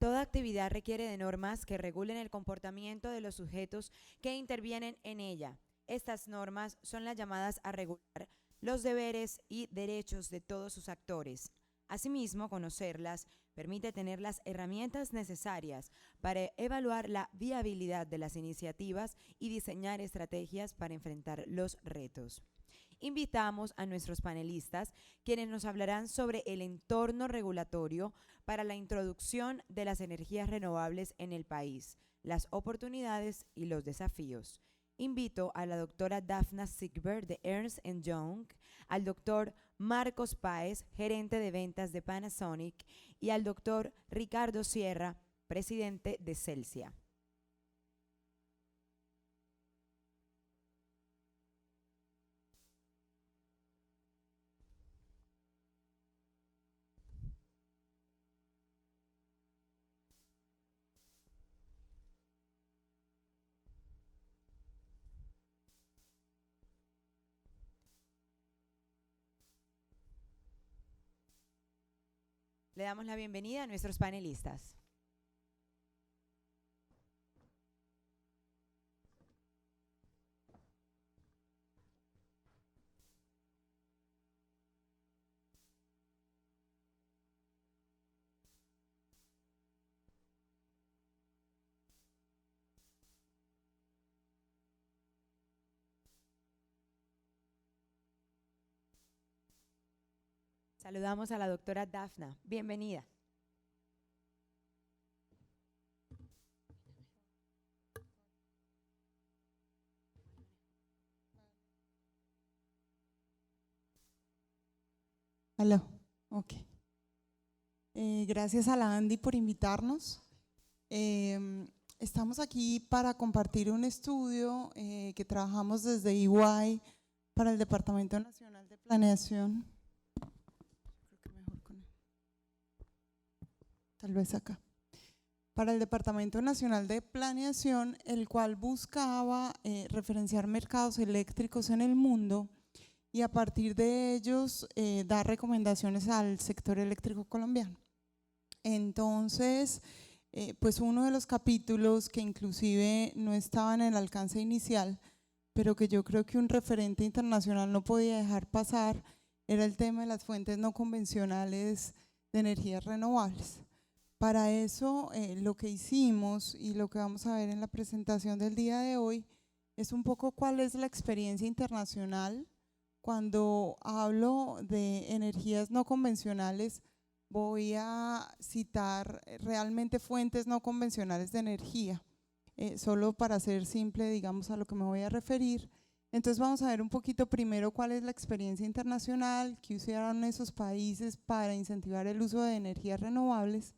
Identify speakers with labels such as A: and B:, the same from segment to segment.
A: Toda actividad requiere de normas que regulen el comportamiento de los sujetos que intervienen en ella. Estas normas son las llamadas a regular los deberes y derechos de todos sus actores. Asimismo, conocerlas permite tener las herramientas necesarias para evaluar la viabilidad de las iniciativas y diseñar estrategias para enfrentar los retos. Invitamos a nuestros panelistas, quienes nos hablarán sobre el entorno regulatorio para la introducción de las energías renovables en el país, las oportunidades y los desafíos. Invito a la doctora Dafna Sigbert de Ernst Young, al doctor Marcos Páez, gerente de ventas de Panasonic, y al doctor Ricardo Sierra, presidente de Celsia. Le damos la bienvenida a nuestros panelistas. Saludamos a la doctora Dafna. Bienvenida.
B: Aló, ok. Gracias a la Andy por invitarnos. Estamos aquí para compartir un estudio que trabajamos desde EY para el Departamento Nacional de Planeación. Creo que mejor con él. Tal vez acá. Para el Departamento Nacional de Planeación, el cual buscaba referenciar mercados eléctricos en el mundo y a partir de ellos dar recomendaciones al sector eléctrico colombiano. Entonces, pues uno de los capítulos que inclusive no estaba en el alcance inicial, pero que yo creo que un referente internacional no podía dejar pasar, era el tema de las fuentes no convencionales de energías renovables. Para eso, lo que hicimos y lo que vamos a ver en la presentación del día de hoy es un poco cuál es la experiencia internacional. Cuando hablo de energías no convencionales, voy a citar realmente fuentes no convencionales de energía, solo para ser simple, digamos, a lo que me voy a referir. Entonces vamos a ver un poquito primero cuál es la experiencia internacional, qué usaron esos países para incentivar el uso de energías renovables.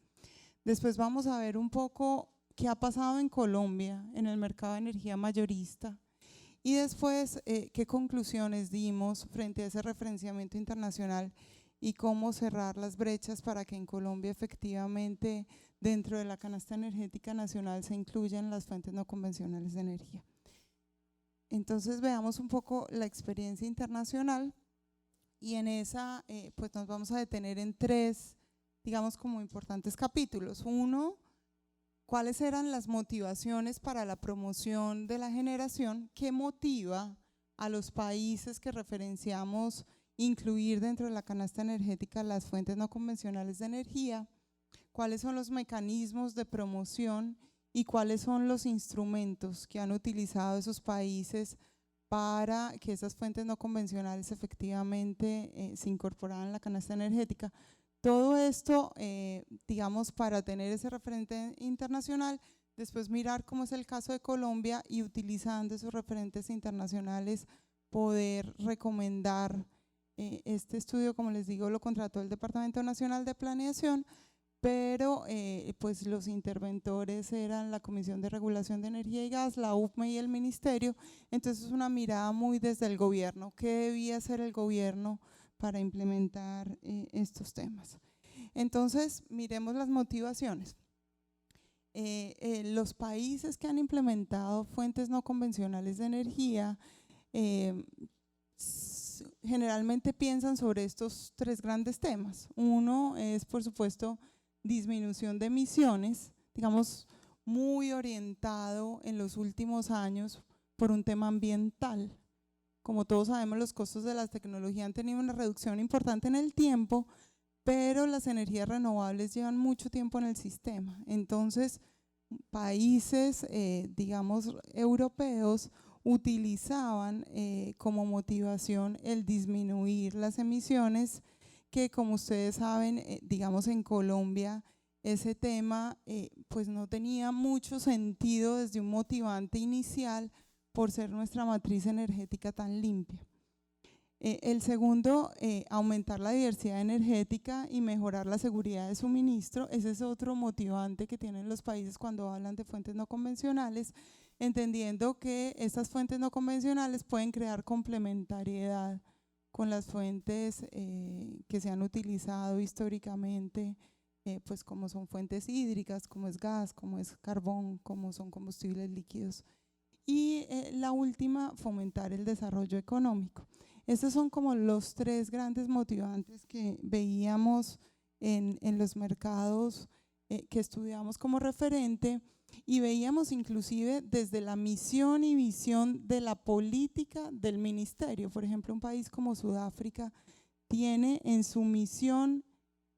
B: Después vamos a ver un poco qué ha pasado en Colombia en el mercado de energía mayorista. Y después, qué conclusiones dimos frente a ese referenciamiento internacional y cómo cerrar las brechas para que en Colombia efectivamente dentro de la canasta energética nacional se incluyan las fuentes no convencionales de energía. Entonces veamos un poco la experiencia internacional y en esa pues nos vamos a detener en tres, digamos, como importantes capítulos. Uno, ¿cuáles eran las motivaciones para la promoción de la generación? ¿Qué motiva a los países que referenciamos incluir dentro de la canasta energética las fuentes no convencionales de energía? ¿Cuáles son los mecanismos de promoción y cuáles son los instrumentos que han utilizado esos países para que esas fuentes no convencionales efectivamente se incorporaran a la canasta energética? Todo esto, digamos, para tener ese referente internacional, después mirar cómo es el caso de Colombia y utilizando esos referentes internacionales poder recomendar este estudio. Como les digo, lo contrató el Departamento Nacional de Planeación, pero pues los interventores eran la Comisión de Regulación de Energía y Gas, la UPME y el Ministerio. Entonces es una mirada muy desde el gobierno, ¿qué debía hacer el gobierno para implementar estos temas? Entonces, miremos las motivaciones. Los países que han implementado fuentes no convencionales de energía generalmente piensan sobre estos tres grandes temas. Uno es, por supuesto, disminución de emisiones, digamos, muy orientado en los últimos años por un tema ambiental. Como todos sabemos, los costos de la tecnología han tenido una reducción importante en el tiempo, pero las energías renovables llevan mucho tiempo en el sistema. Entonces, países, digamos, europeos utilizaban como motivación el disminuir las emisiones, que como ustedes saben, digamos en Colombia, ese tema pues no tenía mucho sentido desde un motivante inicial por ser nuestra matriz energética tan limpia. El segundo, aumentar la diversidad energética y mejorar la seguridad de suministro. Ese es otro motivante que tienen los países cuando hablan de fuentes no convencionales, entendiendo que estas fuentes no convencionales pueden crear complementariedad con las fuentes que se han utilizado históricamente, pues como son fuentes hídricas, como es gas, como es carbón, como son combustibles líquidos. Y la última, fomentar el desarrollo económico. Estos son como los tres grandes motivantes que veíamos en los mercados que estudiamos como referente, y veíamos inclusive desde la misión y visión de la política del ministerio. Por ejemplo, un país como Sudáfrica tiene en su misión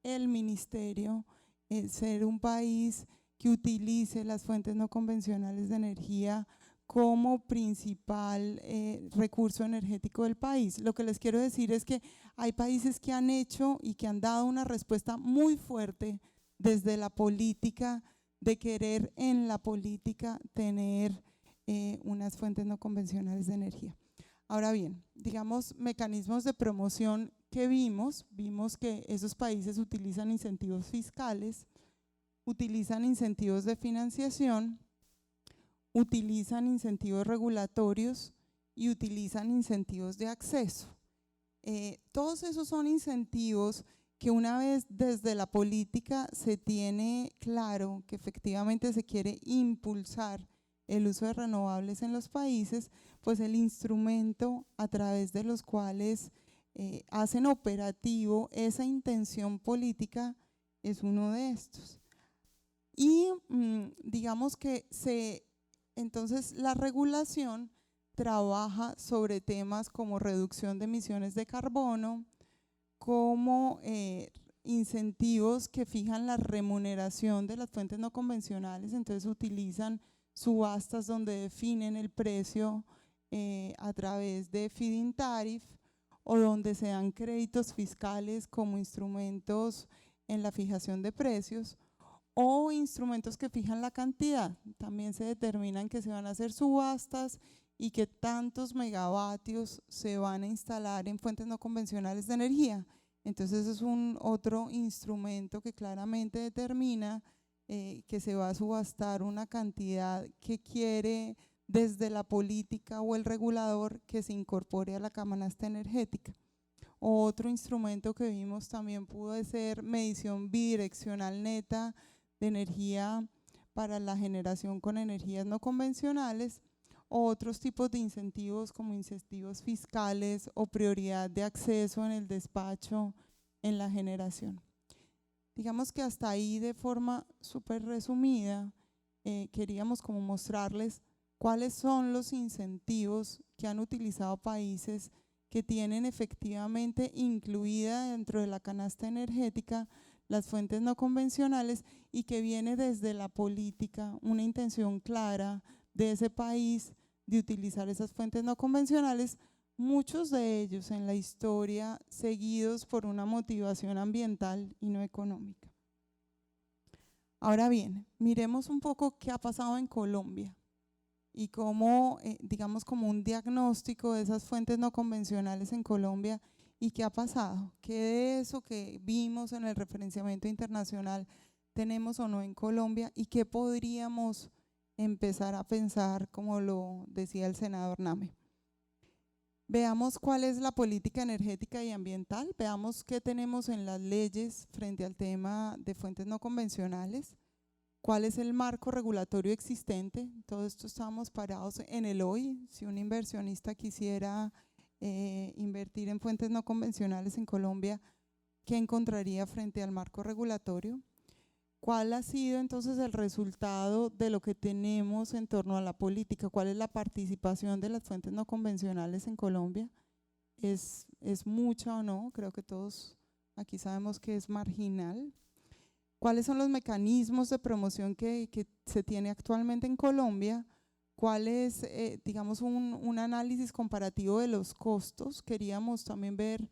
B: el ministerio ser un país que utilice las fuentes no convencionales de energía como principal recurso energético del país. Lo que les quiero decir es que hay países que han hecho y que han dado una respuesta muy fuerte desde la política, de querer en la política tener unas fuentes no convencionales de energía. Ahora bien, digamos, mecanismos de promoción que vimos que esos países utilizan incentivos fiscales, utilizan incentivos de financiación, utilizan incentivos regulatorios y utilizan incentivos de acceso. Todos esos son incentivos que una vez desde la política se tiene claro que efectivamente se quiere impulsar el uso de renovables en los países, pues el instrumento a través de los cuales hacen operativo esa intención política es uno de estos. Y digamos que entonces la regulación trabaja sobre temas como reducción de emisiones de carbono, como incentivos que fijan la remuneración de las fuentes no convencionales. Entonces utilizan subastas donde definen el precio a través de feed-in tariff, o donde se dan créditos fiscales como instrumentos en la fijación de precios, o instrumentos que fijan la cantidad. También se determinan que se van a hacer subastas y que tantos megavatios se van a instalar en fuentes no convencionales de energía. Entonces es un otro instrumento que claramente determina que se va a subastar una cantidad que quiere desde la política o el regulador que se incorpore a la canasta energética. Otro instrumento que vimos también pudo ser medición bidireccional neta de energía para la generación con energías no convencionales, o otros tipos de incentivos como incentivos fiscales o prioridad de acceso en el despacho en la generación. Digamos que hasta ahí, de forma súper resumida, queríamos como mostrarles cuáles son los incentivos que han utilizado países que tienen efectivamente incluida dentro de la canasta energética las fuentes no convencionales, y que viene desde la política una intención clara de ese país de utilizar esas fuentes no convencionales, muchos de ellos en la historia seguidos por una motivación ambiental y no económica. Ahora bien, miremos un poco qué ha pasado en Colombia y cómo, digamos, como un diagnóstico de esas fuentes no convencionales en Colombia y qué ha pasado, qué de eso que vimos en el referenciamiento internacional tenemos o no en Colombia, y qué podríamos empezar a pensar, como lo decía el senador Name. Veamos cuál es la política energética y ambiental, veamos qué tenemos en las leyes frente al tema de fuentes no convencionales, cuál es el marco regulatorio existente. Todo esto estamos parados en el hoy. Si un inversionista quisiera invertir en fuentes no convencionales en Colombia, ¿qué encontraría frente al marco regulatorio? ¿Cuál ha sido entonces el resultado de lo que tenemos en torno a la política? ¿Cuál es la participación de las fuentes no convencionales en Colombia? ¿Es mucha o no? Creo que todos aquí sabemos que es marginal. ¿Cuáles son los mecanismos de promoción que se tiene actualmente en Colombia? ¿Cuál es, digamos, un análisis comparativo de los costos? Queríamos también ver,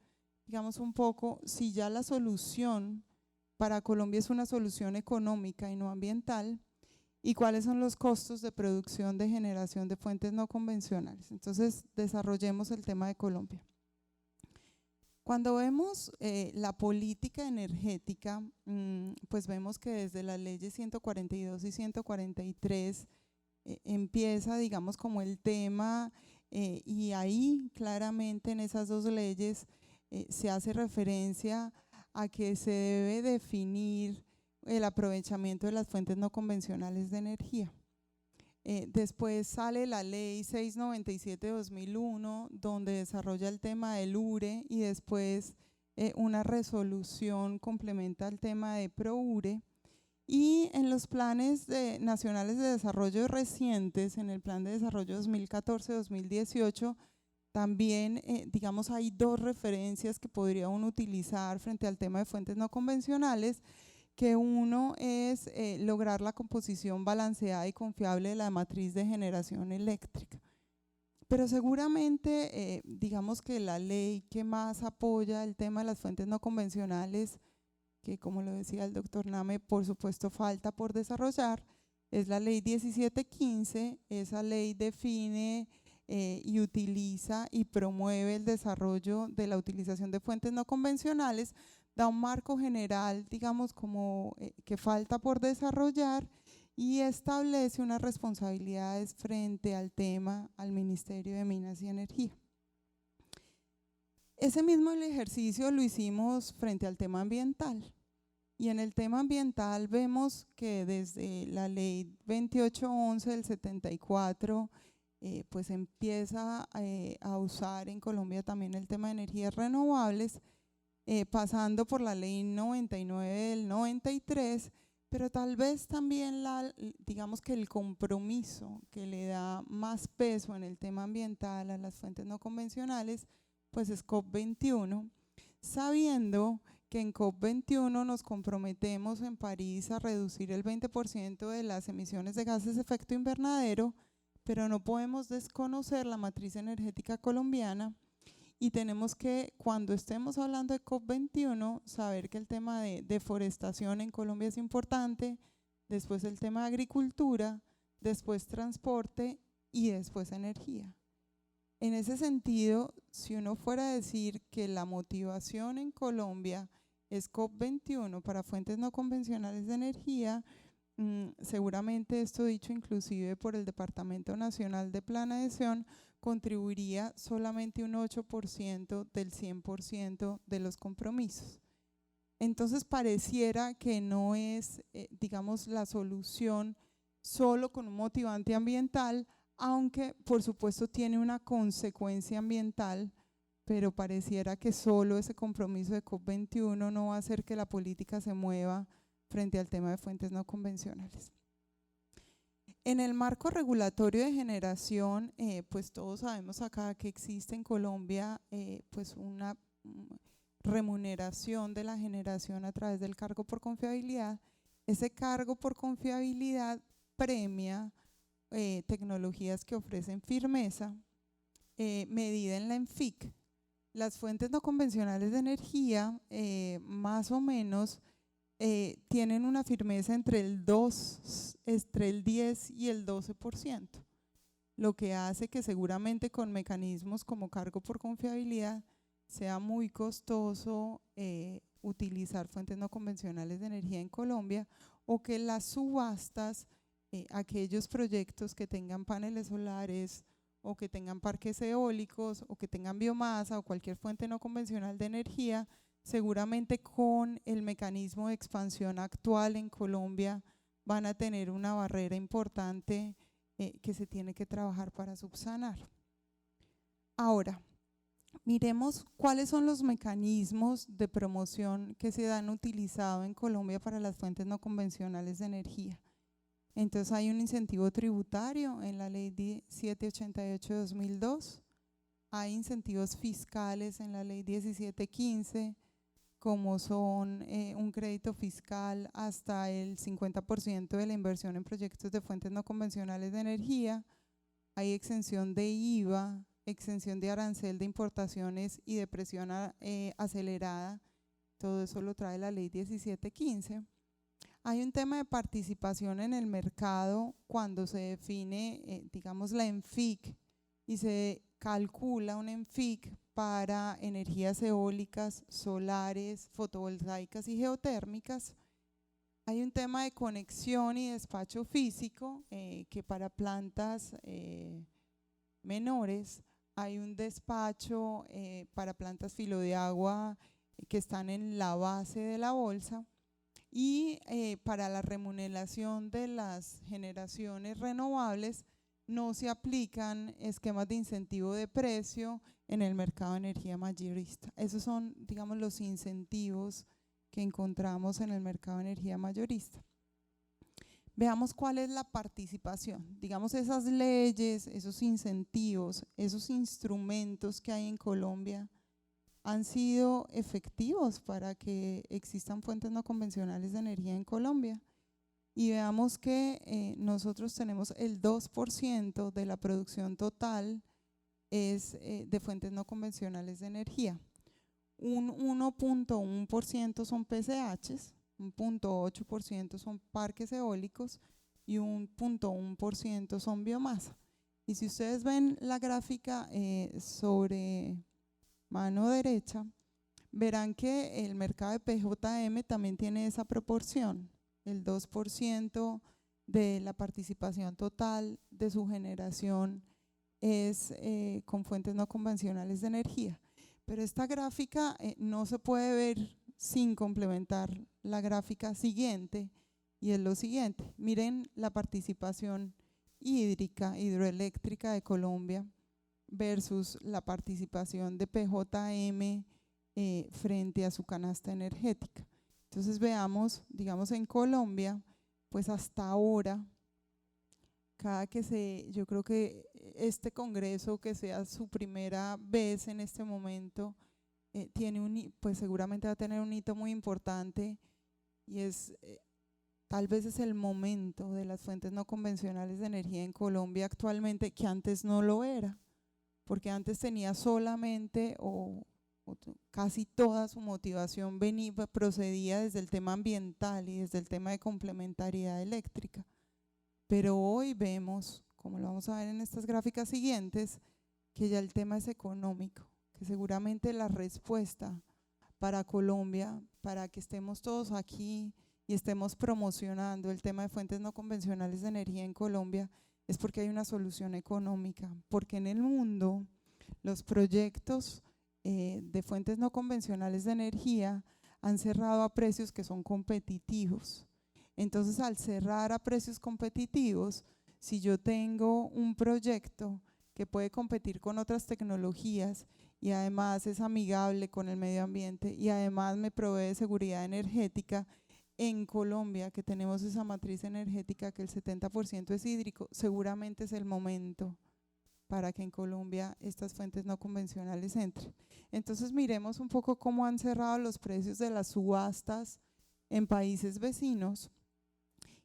B: digamos, un poco si ya la solución para Colombia es una solución económica y no ambiental, y cuáles son los costos de producción de generación de fuentes no convencionales. Entonces, desarrollemos el tema de Colombia. Cuando vemos la política energética, pues vemos que desde las leyes 142 y 143 empieza, digamos, como el tema, y ahí claramente en esas dos leyes se hace referencia a que se debe definir el aprovechamiento de las fuentes no convencionales de energía. Después sale la ley 697/2001, donde desarrolla el tema del URE, y después una resolución complementa el tema de ProURE. Y en los planes nacionales de desarrollo recientes, en el Plan de Desarrollo 2014-2018, también, digamos, hay dos referencias que podría uno utilizar frente al tema de fuentes no convencionales, que uno es lograr la composición balanceada y confiable de la matriz de generación eléctrica. Pero seguramente, digamos que la ley que más apoya el tema de las fuentes no convencionales, que como lo decía el doctor Name, por supuesto falta por desarrollar, es la ley 1715. Esa ley define y utiliza y promueve el desarrollo de la utilización de fuentes no convencionales, da un marco general, digamos, como que falta por desarrollar, y establece unas responsabilidades frente al tema al Ministerio de Minas y Energía. Ese mismo ejercicio lo hicimos frente al tema ambiental, y en el tema ambiental vemos que desde la ley 2811 del 74 pues empieza a usar en Colombia también el tema de energías renovables, pasando por la ley 99 del 93, pero tal vez también digamos que el compromiso que le da más peso en el tema ambiental a las fuentes no convencionales, pues es COP21, sabiendo que en COP21 nos comprometemos en París a reducir el 20% de las emisiones de gases de efecto invernadero, pero no podemos desconocer la matriz energética colombiana. Y tenemos que, cuando estemos hablando de COP21, saber que el tema de deforestación en Colombia es importante, después el tema de agricultura, después transporte y después energía. En ese sentido, si uno fuera a decir que la motivación en Colombia es COP21 para fuentes no convencionales de energía, seguramente esto dicho inclusive por el Departamento Nacional de Planeación, contribuiría solamente un 8% del 100% de los compromisos. Entonces pareciera que no es, digamos, la solución solo con un motivante ambiental, aunque por supuesto tiene una consecuencia ambiental, pero pareciera que solo ese compromiso de COP21 no va a hacer que la política se mueva frente al tema de fuentes no convencionales. En el marco regulatorio de generación, pues todos sabemos acá que existe en Colombia pues una remuneración de la generación a través del cargo por confiabilidad. Ese cargo por confiabilidad premia tecnologías que ofrecen firmeza, medida en la ENFIC. Las fuentes no convencionales de energía más o menos tienen una firmeza entre el 10 y el 12%, lo que hace que seguramente con mecanismos como cargo por confiabilidad sea muy costoso utilizar fuentes no convencionales de energía en Colombia, o que las subastas, aquellos proyectos que tengan paneles solares o que tengan parques eólicos o que tengan biomasa o cualquier fuente no convencional de energía, seguramente con el mecanismo de expansión actual en Colombia van a tener una barrera importante que se tiene que trabajar para subsanar. Ahora, Miremos cuáles son los mecanismos de promoción que se han utilizado en Colombia para las fuentes no convencionales de energía. Entonces hay un incentivo tributario en la ley 788 de 2002, hay incentivos fiscales en la ley 1715, como son un crédito fiscal hasta el 50% de la inversión en proyectos de fuentes no convencionales de energía, hay exención de IVA, exención de arancel de importaciones y de presión acelerada, todo eso lo trae la ley 1715. Hay un tema de participación en el mercado cuando se define, digamos, la ENFIC y se calcula un ENFIC para energías eólicas, solares, fotovoltaicas y geotérmicas. Hay un tema de conexión y despacho físico que para plantas menores hay un despacho para plantas filo de agua que están en la base de la bolsa y para la remuneración de las generaciones renovables no se aplican esquemas de incentivo de precio en el mercado de energía mayorista. Esos son, digamos, los incentivos que encontramos en el mercado de energía mayorista. Veamos cuál es la participación, digamos esas leyes, esos incentivos, esos instrumentos que hay en Colombia han sido efectivos para que existan fuentes no convencionales de energía en Colombia. Y veamos que nosotros tenemos el 2% de la producción total es de fuentes no convencionales de energía. Un 1.1% son PCHs, un 0.8% son parques eólicos y un 0.1% son biomasa. Y si ustedes ven la gráfica sobre mano derecha, verán que el mercado de PJM también tiene esa proporción, el 2% de la participación total de su generación es con fuentes no convencionales de energía. Pero esta gráfica no se puede ver sin complementar la gráfica siguiente, y es lo siguiente. Miren la participación hídrica, hidroeléctrica de Colombia versus la participación de PJM frente a su canasta energética. Entonces veamos, digamos en Colombia, pues hasta ahora, yo creo que este congreso, que sea su primera vez en este momento, pues seguramente va a tener un hito muy importante, y tal vez es el momento de las fuentes no convencionales de energía en Colombia actualmente, que antes no lo era, porque antes tenía solamente o casi toda su motivación procedía desde el tema ambiental y desde el tema de complementariedad eléctrica. Pero hoy vemos, como lo vamos a ver en estas gráficas siguientes, que ya el tema es económico, que seguramente la respuesta para Colombia, para que estemos todos aquí y estemos promocionando el tema de fuentes no convencionales de energía en Colombia, es porque hay una solución económica, porque en el mundo los proyectos de fuentes no convencionales de energía han cerrado a precios que son competitivos. Entonces, al cerrar a precios competitivos, si yo tengo un proyecto que puede competir con otras tecnologías y además es amigable con el medio ambiente y además me provee de seguridad energética, en Colombia, que tenemos esa matriz energética que el 70% es hídrico, seguramente es el momento para que en Colombia estas fuentes no convencionales entren. Entonces miremos un poco cómo han cerrado los precios de las subastas en países vecinos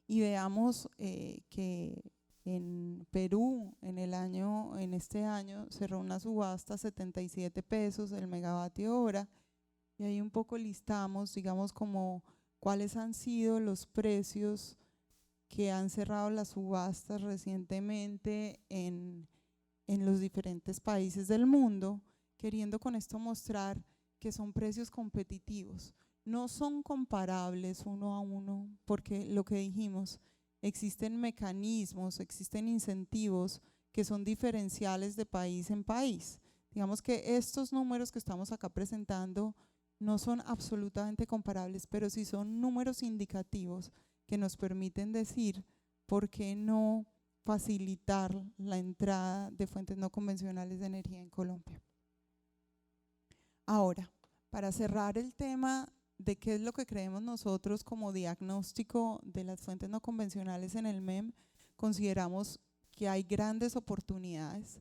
B: y veamos que en Perú en este año cerró una subasta a 77 pesos el megavatio hora, y ahí un poco listamos, digamos, como cuáles han sido los precios que han cerrado las subastas recientemente en los diferentes países del mundo, queriendo con esto mostrar que son precios competitivos. No son comparables uno a uno, porque lo que dijimos, existen mecanismos, existen incentivos que son diferenciales de país en país. Digamos que estos números que estamos acá presentando no son absolutamente comparables, pero sí son números indicativos que nos permiten decir por qué no facilitar la entrada de fuentes no convencionales de energía en Colombia. Ahora, para cerrar el tema de qué es lo que creemos nosotros como diagnóstico de las fuentes no convencionales en el MEM, consideramos que hay grandes oportunidades,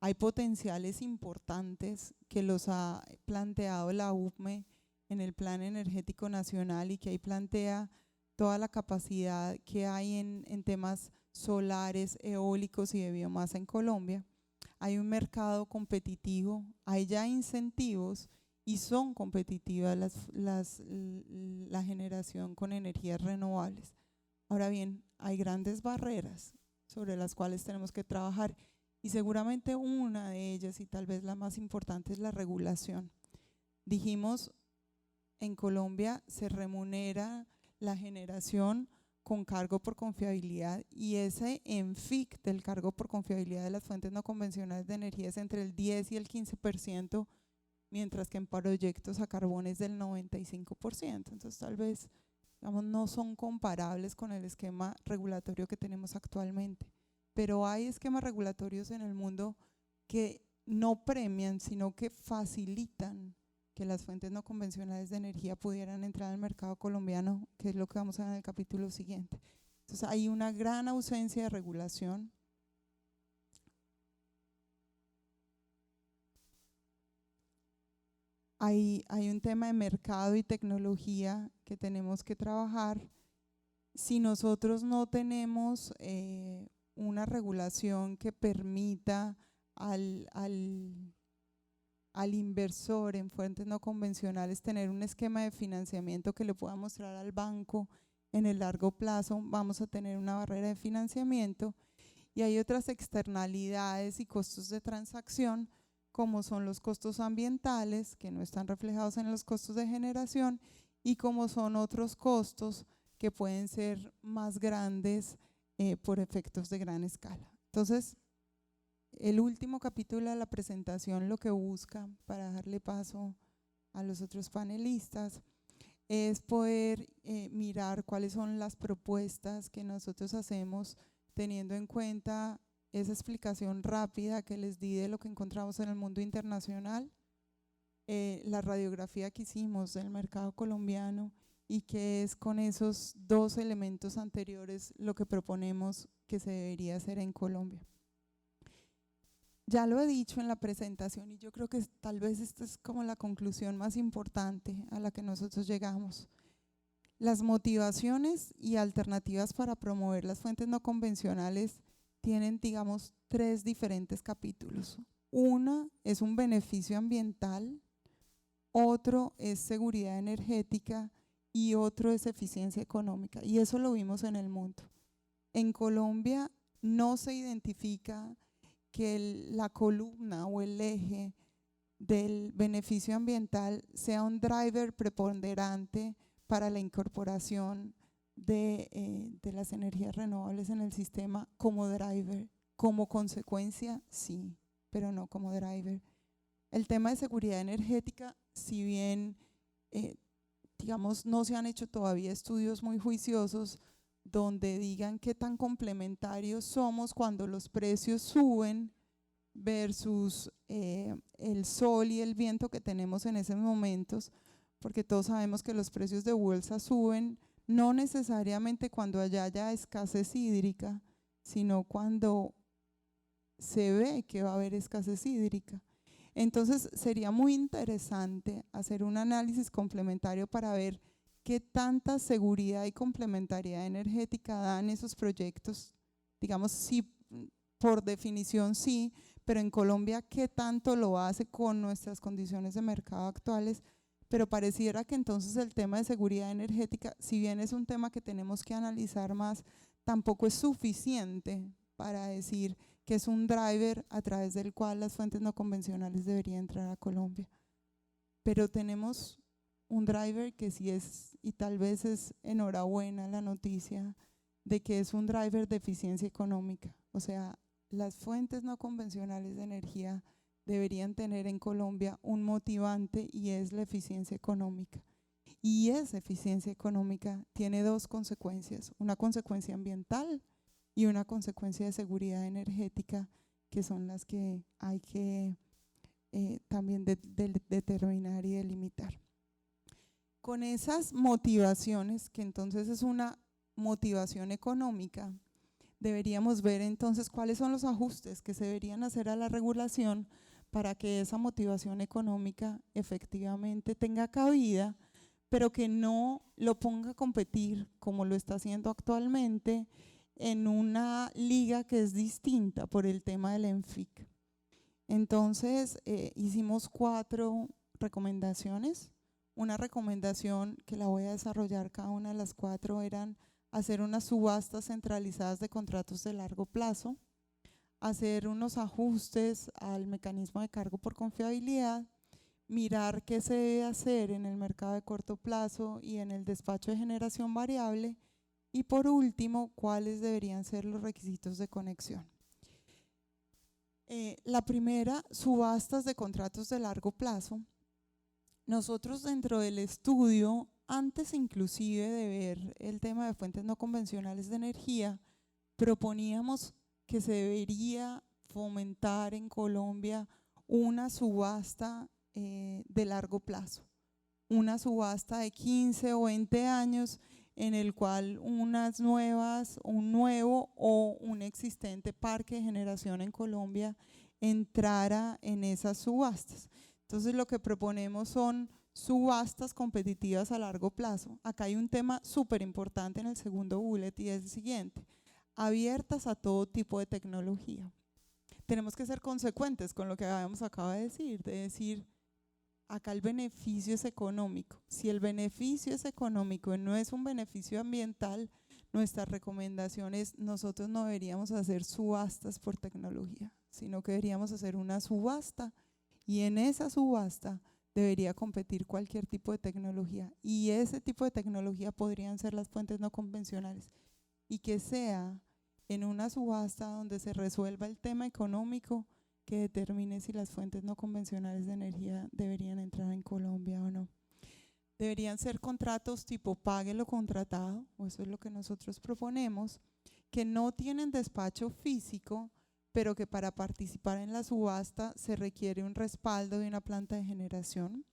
B: hay potenciales importantes que los ha planteado la UPME en el Plan Energético Nacional y que ahí plantea toda la capacidad que hay en temas solares, eólicos y de biomasa en Colombia. Hay un mercado competitivo, hay ya incentivos y son competitivas la generación con energías renovables. Ahora bien, hay grandes barreras sobre las cuales tenemos que trabajar y seguramente una de ellas y tal vez la más importante es la regulación. Dijimos, en Colombia se remunera la generación con cargo por confiabilidad y ese ENFIC del cargo por confiabilidad de las fuentes no convencionales de energía es entre el 10 y el 15%, mientras que en proyectos a carbón es del 95%. Entonces tal vez, digamos, no son comparables con el esquema regulatorio que tenemos actualmente, pero hay esquemas regulatorios en el mundo que no premian, sino que facilitan que las fuentes no convencionales de energía pudieran entrar al mercado colombiano, que es lo que vamos a ver en el capítulo siguiente. Entonces hay una gran ausencia de regulación. Hay un tema de mercado y tecnología que tenemos que trabajar. Si nosotros no tenemos una regulación que permita al inversor en fuentes no convencionales tener un esquema de financiamiento que le pueda mostrar al banco en el largo plazo, vamos a tener una barrera de financiamiento. Y hay otras externalidades y costos de transacción, como son los costos ambientales, que no están reflejados en los costos de generación, y como son otros costos que pueden ser más grandes por efectos de gran escala. Entonces, el último capítulo de la presentación lo que busca, para darle paso a los otros panelistas, es poder mirar cuáles son las propuestas que nosotros hacemos teniendo en cuenta esa explicación rápida que les di de lo que encontramos en el mundo internacional, la radiografía que hicimos del mercado colombiano y que es con esos dos elementos anteriores lo que proponemos que se debería hacer en Colombia. Ya lo he dicho en la presentación y yo creo que tal vez esta es como la conclusión más importante a la que nosotros llegamos. Las motivaciones y alternativas para promover las fuentes no convencionales tienen, digamos, tres diferentes capítulos. Una es un beneficio ambiental, otro es seguridad energética y otro es eficiencia económica. Y eso lo vimos en el mundo. En Colombia no se identifica que la columna o el eje del beneficio ambiental sea un driver preponderante para la incorporación de las energías renovables en el sistema como driver. Como consecuencia, sí, pero no como driver. El tema de seguridad energética, si bien, digamos, no se han hecho todavía estudios muy juiciosos donde digan qué tan complementarios somos cuando los precios suben versus el sol y el viento que tenemos en esos momentos, porque todos sabemos que los precios de bolsa suben no necesariamente cuando haya escasez hídrica, sino cuando se ve que va a haber escasez hídrica. Entonces sería muy interesante hacer un análisis complementario para ver qué tanta seguridad y complementariedad energética dan esos proyectos. Digamos, sí, por definición sí, pero en Colombia qué tanto lo hace con nuestras condiciones de mercado actuales. Pero pareciera que entonces el tema de seguridad energética, si bien es un tema que tenemos que analizar más, tampoco es suficiente para decir que es un driver a través del cual las fuentes no convencionales deberían entrar a Colombia. Pero tenemos un driver que sí es, y tal vez es enhorabuena la noticia, de que es un driver de eficiencia económica. O sea, las fuentes no convencionales de energía deberían tener en Colombia un motivante y es la eficiencia económica. Y esa eficiencia económica tiene dos consecuencias, una consecuencia ambiental y una consecuencia de seguridad energética, que son las que hay que también de determinar y delimitar. Con esas motivaciones, que entonces es una motivación económica, deberíamos ver entonces cuáles son los ajustes que se deberían hacer a la regulación para que esa motivación económica efectivamente tenga cabida, pero que no lo ponga a competir como lo está haciendo actualmente en una liga que es distinta por el tema del ENFIC. Entonces hicimos 4 recomendaciones. Una recomendación que la voy a desarrollar, cada una de las 4 eran hacer unas subastas centralizadas de contratos de largo plazo, hacer unos ajustes al mecanismo de cargo por confiabilidad, mirar qué se debe hacer en el mercado de corto plazo y en el despacho de generación variable, y por último, cuáles deberían ser los requisitos de conexión. La primera, subastas de contratos de largo plazo. Nosotros dentro del estudio, antes inclusive de ver el tema de fuentes no convencionales de energía, proponíamos que se debería fomentar en Colombia una subasta de largo plazo, una subasta de 15 o 20 años en el cual unas nuevas, un nuevo o un existente parque de generación en Colombia entrara en esas subastas. Entonces lo que proponemos son subastas competitivas a largo plazo. Acá hay un tema súper importante en el segundo bullet y es el siguiente: abiertas a todo tipo de tecnología. Tenemos que ser consecuentes con lo que habíamos acabado de decir, acá el beneficio es económico. Si el beneficio es económico y no es un beneficio ambiental, nuestra recomendación es: nosotros no deberíamos hacer subastas por tecnología, sino que deberíamos hacer una subasta, y en esa subasta debería competir cualquier tipo de tecnología, y ese tipo de tecnología podrían ser las fuentes no convencionales, y que sea en una subasta donde se resuelva el tema económico que determine si las fuentes no convencionales de energía deberían entrar en Colombia o no. Deberían ser contratos tipo pague lo contratado, o eso es lo que nosotros proponemos, que no tienen despacho físico, pero que para participar en la subasta se requiere un respaldo de una planta de generación.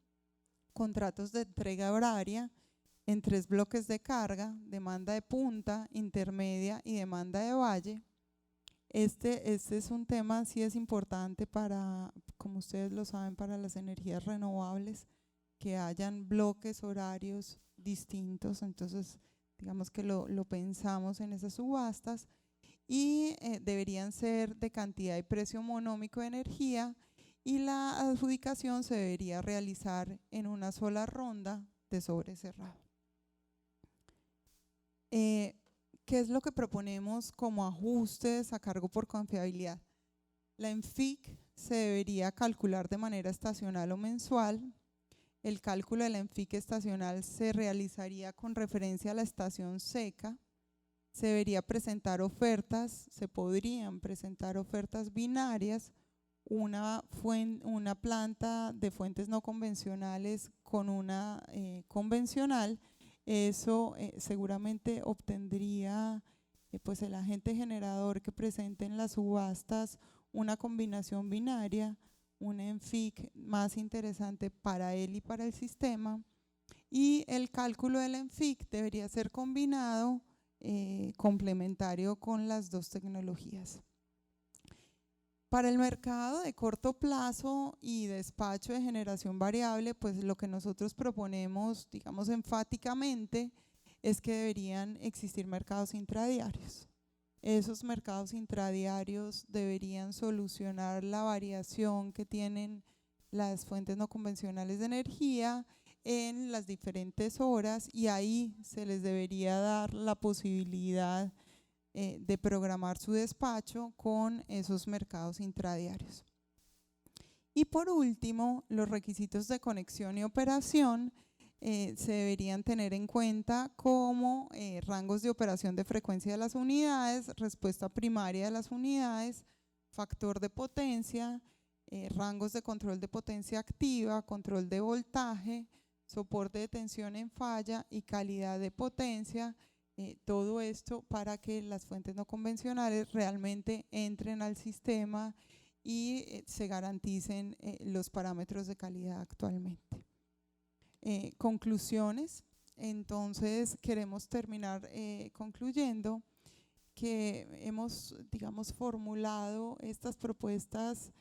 B: Contratos de entrega horaria en 3 bloques de carga: demanda de punta, intermedia y demanda de valle. Este es un tema, sí es importante para, como ustedes lo saben, para las energías renovables, que hayan bloques horarios distintos. Entonces digamos que lo pensamos en esas subastas, y deberían ser de cantidad y precio monómico de energía, y la adjudicación se debería realizar en una sola ronda de sobre cerrado. ¿Qué es lo que proponemos como ajustes a cargo por confiabilidad? La ENFIC se debería calcular de manera estacional o mensual. El cálculo de la ENFIC estacional se realizaría con referencia a la estación seca. Se debería presentar ofertas, se podrían presentar ofertas binarias, una planta de fuentes no convencionales con una convencional. Eso seguramente obtendría pues el agente generador que presente en las subastas una combinación binaria, un ENFIC más interesante para él y para el sistema, y el cálculo del ENFIC debería ser combinado, complementario con las 2 tecnologías. Para el mercado de corto plazo y despacho de generación variable, pues lo que nosotros proponemos, digamos enfáticamente, es que deberían existir mercados intradiarios. Esos mercados intradiarios deberían solucionar la variación que tienen las fuentes no convencionales de energía en las diferentes horas, y ahí se les debería dar la posibilidad de programar su despacho con esos mercados intradiarios. Y por último, los requisitos de conexión y operación se deberían tener en cuenta como rangos de operación de frecuencia de las unidades, respuesta primaria de las unidades, factor de potencia, rangos de control de potencia activa, control de voltaje, soporte de tensión en falla y calidad de potencia. Todo esto para que las fuentes no convencionales realmente entren al sistema y se garanticen los parámetros de calidad actualmente. Conclusiones. Entonces queremos terminar concluyendo que hemos, digamos, formulado estas propuestas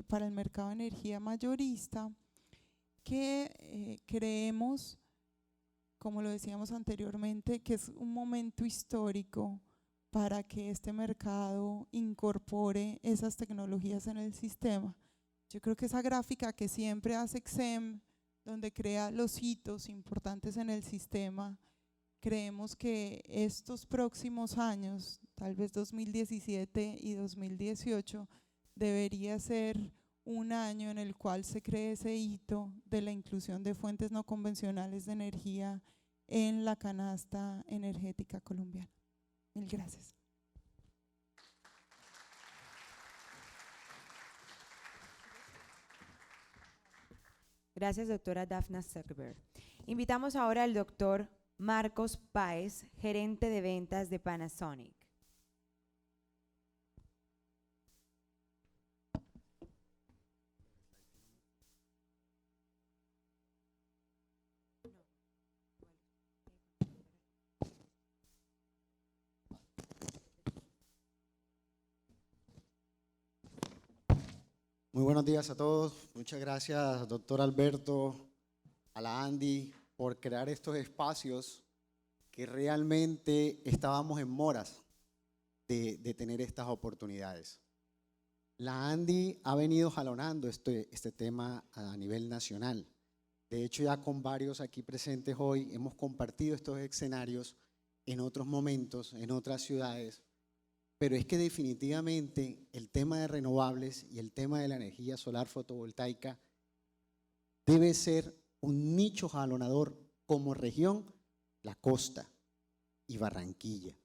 B: para el mercado de energía mayorista que creemos, como lo decíamos anteriormente, que es un momento histórico para que este mercado incorpore esas tecnologías en el sistema. Yo creo que esa gráfica que siempre hace XEM, donde crea los hitos importantes en el sistema, creemos que estos próximos años, tal vez 2017 y 2018, debería ser un año en el cual se cree ese hito de la inclusión de fuentes no convencionales de energía en la canasta energética colombiana. Mil gracias.
A: Gracias, doctora Dafna Zuckerberg. Invitamos ahora al doctor Marcos Páez, gerente de ventas de Panasonic.
C: Muy buenos días a todos. Muchas gracias, doctor Alberto, a la Andy, por crear estos espacios que realmente estábamos en moras de tener estas oportunidades. La Andy ha venido jalonando este tema a nivel nacional. De hecho, ya con varios aquí presentes hoy hemos compartido estos escenarios en otros momentos, en otras ciudades. Pero es que definitivamente el tema de renovables y el tema de la energía solar fotovoltaica debe ser un nicho jalonador como región, la costa y Barranquilla.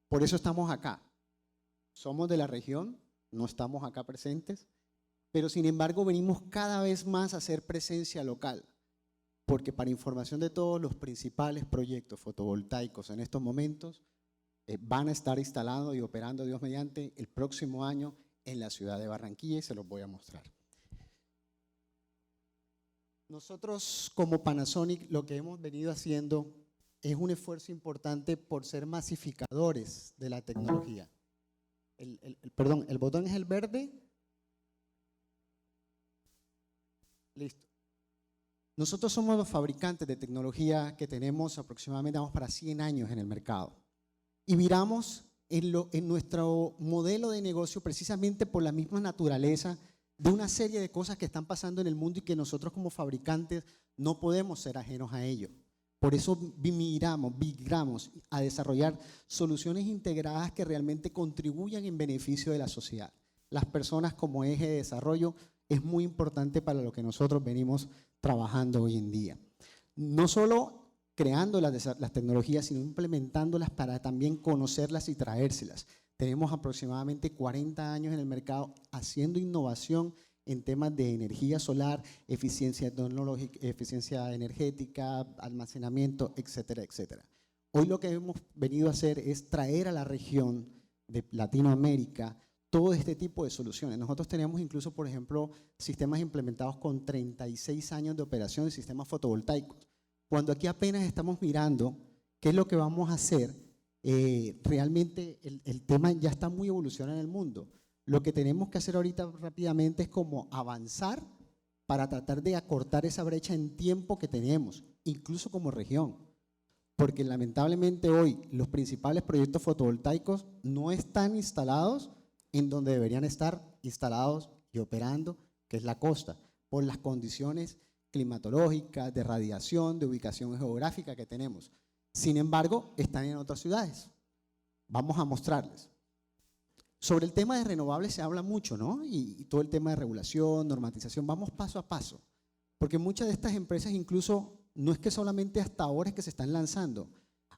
C: Por eso estamos acá. Somos de la región, no estamos acá presentes, pero sin embargo venimos cada vez más a hacer presencia local, porque para información de todos los principales proyectos fotovoltaicos en estos momentos, van a estar instalados y operando, Dios mediante, el próximo año en la ciudad de Barranquilla y se los voy a mostrar. Nosotros como Panasonic lo que hemos venido haciendo es un esfuerzo importante por ser masificadores de la tecnología. Perdón, el botón es el verde. Listo. Nosotros somos los fabricantes de tecnología que tenemos aproximadamente, vamos para 100 años en el mercado. Y miramos en nuestro modelo de negocio precisamente por la misma naturaleza de una serie de cosas que están pasando en el mundo y que nosotros como fabricantes no podemos ser ajenos a ello. Por eso migramos a desarrollar soluciones integradas que realmente contribuyan en beneficio de la sociedad. Las personas como eje de desarrollo es muy importante para lo que nosotros venimos trabajando hoy en día. No solo creando las tecnologías, sino implementándolas para también conocerlas y traérselas. Tenemos aproximadamente 40 años en el mercado haciendo innovación en temas de energía solar, eficiencia tecnológica, eficiencia energética, almacenamiento, etcétera, etcétera. Hoy lo que hemos venido a hacer es traer a la región de Latinoamérica todo este tipo de soluciones. Nosotros tenemos incluso, por ejemplo, sistemas implementados con 36 años de operación de sistemas fotovoltaicos. Cuando aquí apenas estamos mirando qué es lo que vamos a hacer, realmente el tema ya está muy evolucionado en el mundo. Lo que tenemos que hacer ahorita rápidamente es como avanzar para tratar de acortar esa brecha en tiempo que tenemos, incluso como región. Porque lamentablemente hoy los principales proyectos fotovoltaicos no están instalados en donde deberían estar instalados y operando, que es la costa, por las condiciones climatológicas, de radiación, de ubicación geográfica que tenemos. Sin embargo, están en otras ciudades. Vamos a mostrarles. Sobre el tema de renovables se habla mucho, ¿no? Y todo el tema de regulación, normatización, vamos paso a paso. Porque muchas de estas empresas incluso no es que solamente hasta ahora es que se están lanzando.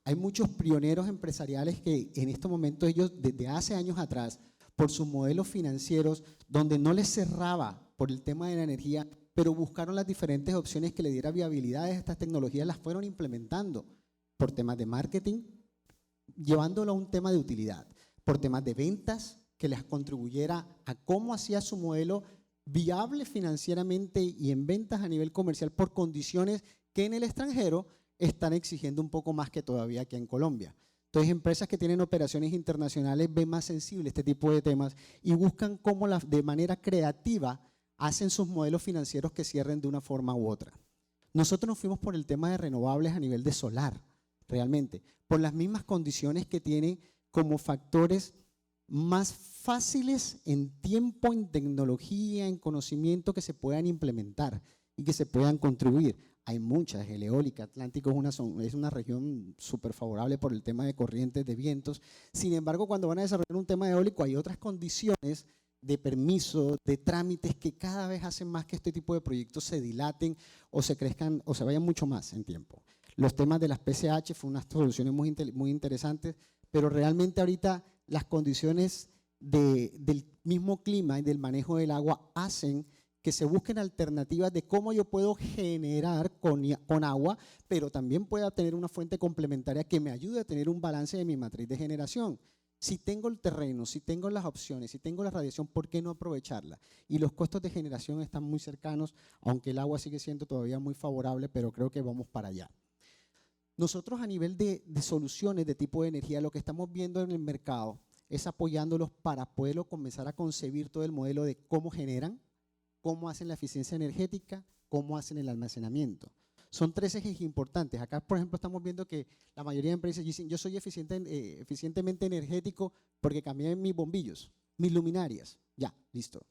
C: Hay muchos pioneros empresariales que en este momento ellos desde hace años atrás, por sus modelos financieros, donde no les cerraba por el tema de la energía, pero buscaron las diferentes opciones que le diera viabilidad a estas tecnologías, las fueron implementando por temas de marketing, llevándolo a un tema de utilidad, por temas de ventas, que les contribuyera a cómo hacía su modelo viable financieramente y en ventas a nivel comercial por condiciones que en el extranjero están exigiendo un poco más que todavía aquí en Colombia. Entonces, empresas que tienen operaciones internacionales ven más sensible este tipo de temas y buscan cómo de manera creativa hacen sus modelos financieros que cierren de una forma u otra. Nosotros nos fuimos por el tema de renovables a nivel de solar, realmente, por las mismas condiciones que tiene como factores más fáciles en tiempo, en tecnología, en conocimiento que se puedan implementar y que se puedan contribuir. Hay muchas, el eólica, Atlántico es una región súper favorable por el tema de corrientes, de vientos. Sin embargo, cuando van a desarrollar un tema eólico hay otras condiciones de permiso, de trámites que cada vez hacen más que este tipo de proyectos se dilaten o se crezcan o se vayan mucho más en tiempo. Los temas de las PCH fue unas soluciones muy interesantes, pero realmente ahorita las condiciones del mismo clima y del manejo del agua hacen que se busquen alternativas de cómo yo puedo generar con agua, pero también pueda tener una fuente complementaria que me ayude a tener un balance de mi matriz de generación. Si tengo el terreno, si tengo las opciones, si tengo la radiación, ¿por qué no aprovecharla? Y los costos de generación están muy cercanos, aunque el agua sigue siendo todavía muy favorable, pero creo que vamos para allá. Nosotros a nivel de soluciones de tipo de energía, lo que estamos viendo en el mercado es apoyándolos para poderlo comenzar a concebir todo el modelo de cómo generan, cómo hacen la eficiencia energética, cómo hacen el almacenamiento. Son 3 ejes importantes. Acá, por ejemplo, estamos viendo que la mayoría de empresas dicen, yo soy eficientemente energético porque cambié mis bombillos, mis luminarias. Ya, listo.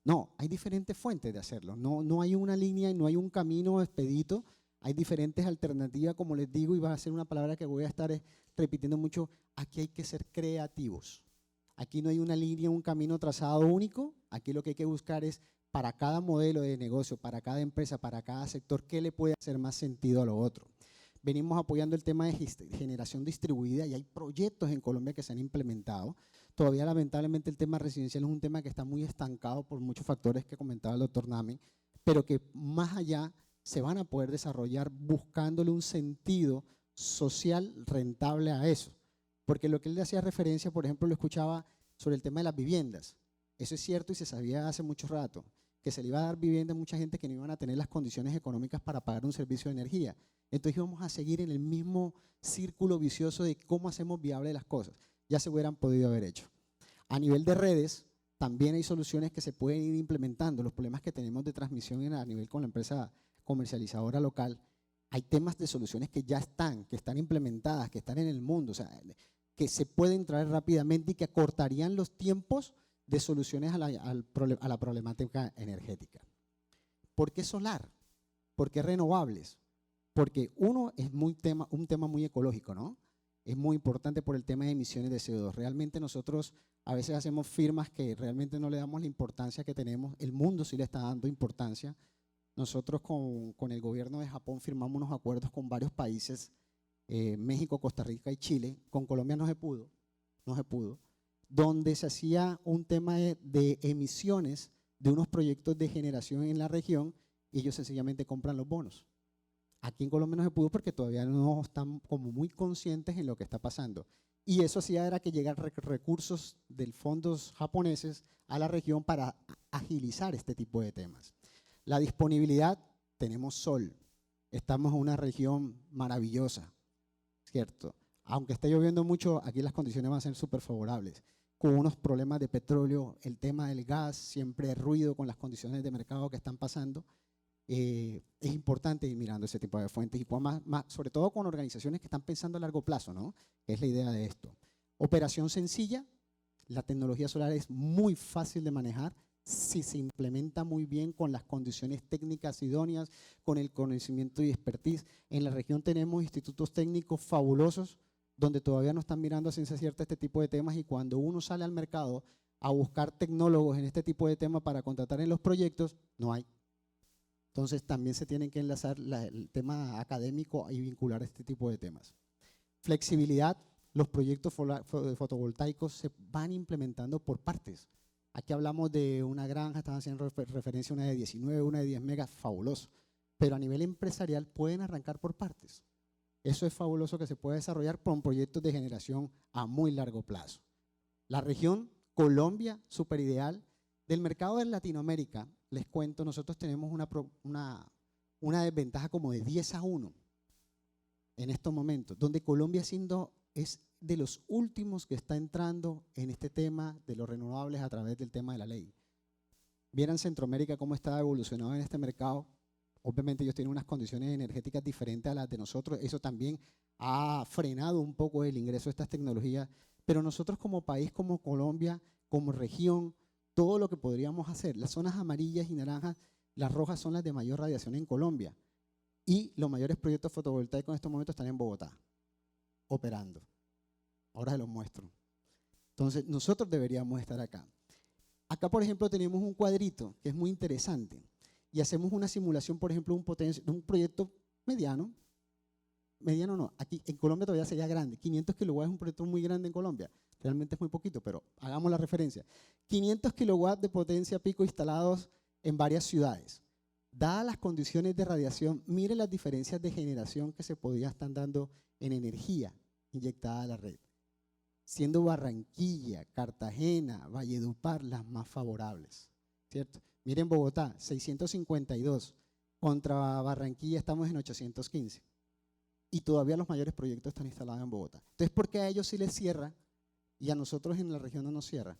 C: No, hay diferentes fuentes de hacerlo. No hay una línea y no hay un camino expedito. Hay diferentes alternativas, como les digo, y va a ser una palabra que voy a estar repitiendo mucho. Aquí hay que ser creativos. Aquí no hay una línea, un camino trazado único. Aquí lo que hay que buscar es para cada modelo de negocio, para cada empresa, para cada sector, ¿qué le puede hacer más sentido a lo otro? Venimos apoyando el tema de generación distribuida y hay proyectos en Colombia que se han implementado. Todavía lamentablemente el tema residencial es un tema que está muy estancado por muchos factores que comentaba el doctor Nami, pero que más allá se van a poder desarrollar buscándole un sentido social rentable a eso. Porque lo que él le hacía referencia, por ejemplo, lo escuchaba sobre el tema de las viviendas. Eso es cierto y se sabía hace mucho rato, que se le iba a dar vivienda a mucha gente que no iban a tener las condiciones económicas para pagar un servicio de energía. Entonces íbamos a seguir en el mismo círculo vicioso de cómo hacemos viable las cosas. Ya se hubieran podido haber hecho. A nivel de redes, también hay soluciones que se pueden ir implementando. Los problemas que tenemos de transmisión a nivel con la empresa comercializadora local, hay temas de soluciones que ya están, que están implementadas, que están en el mundo, o sea, que se pueden traer rápidamente y que acortarían los tiempos de soluciones a la problemática energética. ¿Por qué solar? ¿Por qué renovables? Porque uno es un tema muy ecológico, ¿no? Es muy importante por el tema de emisiones de CO2. Realmente nosotros a veces hacemos firmas que realmente no le damos la importancia que tenemos. El mundo sí le está dando importancia. Nosotros con el gobierno de Japón firmamos unos acuerdos con varios países, México, Costa Rica y Chile. Con Colombia no se pudo, donde se hacía un tema de emisiones de unos proyectos de generación en la región y ellos sencillamente compran los bonos. Aquí en Colombia no se pudo porque todavía no están como muy conscientes en lo que está pasando. Y eso hacía era que llegan recursos de fondos japoneses a la región para agilizar este tipo de temas. La disponibilidad, tenemos sol, estamos en una región maravillosa, ¿cierto? Aunque esté lloviendo mucho, aquí las condiciones van a ser súper favorables. Con unos problemas de petróleo, el tema del gas, siempre ruido con las condiciones de mercado que están pasando. Es importante ir mirando ese tipo de fuentes y sobre todo con organizaciones que están pensando a largo plazo, ¿no? Es la idea de esto. Operación sencilla, la tecnología solar es muy fácil de manejar si se implementa muy bien con las condiciones técnicas idóneas, con el conocimiento y expertise. En la región tenemos institutos técnicos fabulosos donde todavía no están mirando a ciencia cierta este tipo de temas y cuando uno sale al mercado a buscar tecnólogos en este tipo de temas para contratar en los proyectos, no hay. Entonces también se tienen que enlazar el tema académico y vincular este tipo de temas. Flexibilidad, los proyectos fotovoltaicos se van implementando por partes. Aquí hablamos de una granja, están haciendo referencia a una de 19, una de 10 megas, fabuloso. Pero a nivel empresarial pueden arrancar por partes. Eso es fabuloso que se puede desarrollar con proyectos de generación a muy largo plazo. La región Colombia, súper ideal. Del mercado de Latinoamérica, les cuento, nosotros tenemos una desventaja como de 10-1 en estos momentos, donde Colombia es de los últimos que está entrando en este tema de los renovables a través del tema de la ley. Vieran Centroamérica cómo está evolucionado en este mercado. Obviamente ellos tienen unas condiciones energéticas diferentes a las de nosotros. Eso también ha frenado un poco el ingreso de estas tecnologías. Pero nosotros como país, como Colombia, como región, todo lo que podríamos hacer, las zonas amarillas y naranjas, las rojas son las de mayor radiación en Colombia. Y los mayores proyectos fotovoltaicos en estos momentos están en Bogotá, operando. Ahora se los muestro. Entonces, nosotros deberíamos estar acá. Acá, por ejemplo, tenemos un cuadrito que es muy interesante y hacemos una simulación, por ejemplo, de un proyecto mediano no, aquí en Colombia todavía sería grande, 500 kilowatts es un proyecto muy grande en Colombia, realmente es muy poquito, pero hagamos la referencia. 500 kilowatts de potencia pico instalados en varias ciudades. Dadas las condiciones de radiación, mire las diferencias de generación que se podían estar dando en energía inyectada a la red, siendo Barranquilla, Cartagena, Valledupar las más favorables, ¿cierto? Miren Bogotá, 652, contra Barranquilla estamos en 815 y todavía los mayores proyectos están instalados en Bogotá. Entonces, ¿por qué a ellos sí les cierra y a nosotros en la región no nos cierra?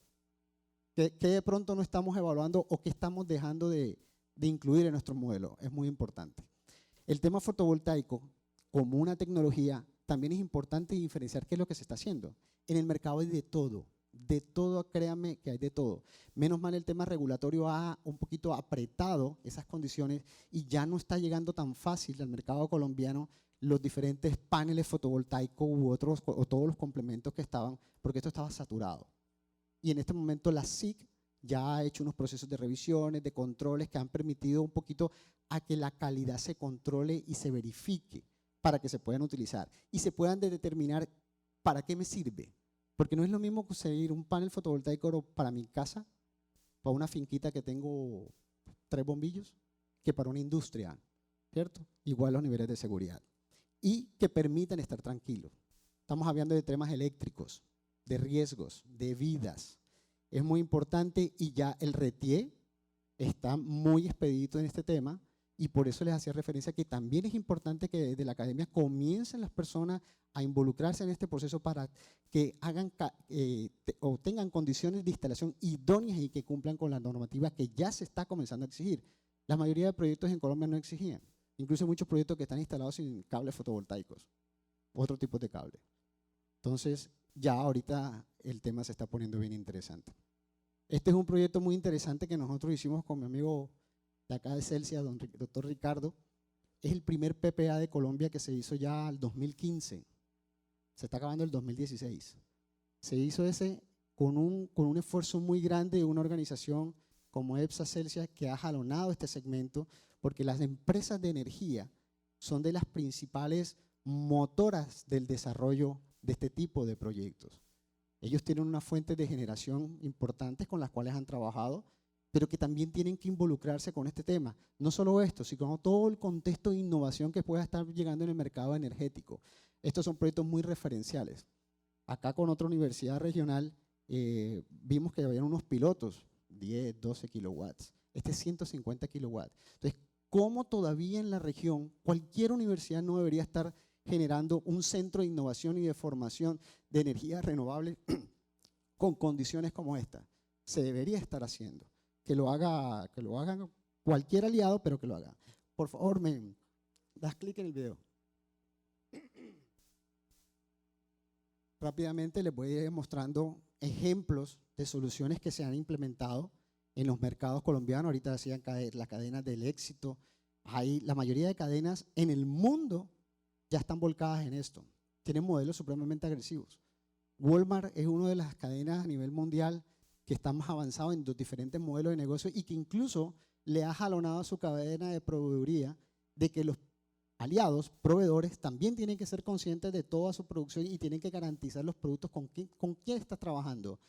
C: ¿Qué de pronto no estamos evaluando o qué estamos dejando de incluir en nuestro modelo? Es muy importante. El tema fotovoltaico como una tecnología también es importante diferenciar qué es lo que se está haciendo. En el mercado hay de todo, créanme que hay de todo. Menos mal el tema regulatorio ha un poquito apretado esas condiciones y ya no está llegando tan fácil al mercado colombiano los diferentes paneles fotovoltaicos u otros, o todos los complementos que estaban, porque esto estaba saturado. Y en este momento la SIC ya ha hecho unos procesos de revisiones, de controles que han permitido un poquito a que la calidad se controle y se verifique para que se puedan utilizar y se puedan determinar para qué me sirve. Porque no es lo mismo conseguir un panel fotovoltaico para mi casa, para una finquita que tengo 3 bombillos, que para una industria, ¿cierto? Igual los niveles de seguridad. Y que permitan estar tranquilos. Estamos hablando de temas eléctricos, de riesgos, de vidas. Es muy importante y ya el RETIE está muy expedito en este tema y por eso les hacía referencia que también es importante que desde la academia comiencen las personas a involucrarse en este proceso para que hagan o tengan condiciones de instalación idóneas y que cumplan con la normativa que ya se está comenzando a exigir. La mayoría de proyectos en Colombia no exigían, incluso muchos proyectos que están instalados sin cables fotovoltaicos, otro tipo de cable. Entonces, ya ahorita el tema se está poniendo bien interesante. Este es un proyecto muy interesante que nosotros hicimos con mi amigo de acá de Celsia, doctor Ricardo. Es el primer PPA de Colombia que se hizo ya al 2015. Se está acabando el 2016. Se hizo ese con un esfuerzo muy grande de una organización como EPSA Celsia que ha jalonado este segmento porque las empresas de energía son de las principales motoras del desarrollo de este tipo de proyectos. Ellos tienen unas fuentes de generación importantes con las cuales han trabajado, pero que también tienen que involucrarse con este tema. No solo esto, sino todo el contexto de innovación que pueda estar llegando en el mercado energético. Estos son proyectos muy referenciales. Acá con otra universidad regional vimos que había unos pilotos, 10, 12 kilowatts. Este es 150 kilowatts. Entonces, ¿cómo todavía en la región cualquier universidad no debería estar generando un centro de innovación y de formación de energías renovables con condiciones como esta? Se debería estar haciendo. Que lo haga cualquier aliado, pero que lo haga. Por favor, me das clic en el video. Rápidamente les voy a ir mostrando ejemplos de soluciones que se han implementado en los mercados colombianos. Ahorita decían las cadenas del éxito. La mayoría de cadenas en el mundo ya están volcadas en esto. Tienen modelos supremamente agresivos. Walmart es una de las cadenas a nivel mundial que está más avanzado en los diferentes modelos de negocio y que incluso le ha jalonado a su cadena de proveeduría de que los aliados, proveedores, también tienen que ser conscientes de toda su producción y tienen que garantizar los productos con quién está trabajando.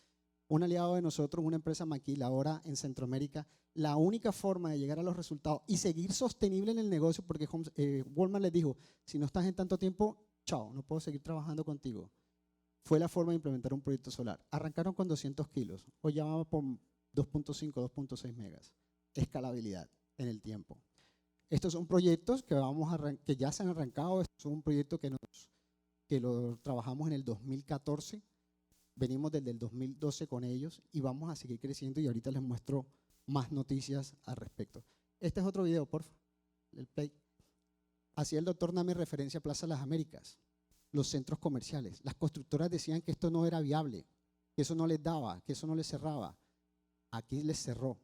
C: Un aliado de nosotros, una empresa maquiladora en Centroamérica, la única forma de llegar a los resultados y seguir sostenible en el negocio, porque Walmart les dijo, si no estás en tanto tiempo, chao, no puedo seguir trabajando contigo. fue la forma de implementar un proyecto solar. Arrancaron con 200 kilos, hoy ya vamos por 2.5, 2.6 megas. Escalabilidad en el tiempo. Estos son proyectos que ya se han arrancado. Estos son un proyecto que lo trabajamos en el 2014. Venimos desde el 2012 con ellos y vamos a seguir creciendo y ahorita les muestro más noticias al respecto. Este es otro video, por favor. El play. Hacía el doctor Name referencia a Plaza Las Américas, los centros comerciales. Las constructoras decían que esto no era viable, que eso no les daba, que eso no les cerraba. Aquí les cerró,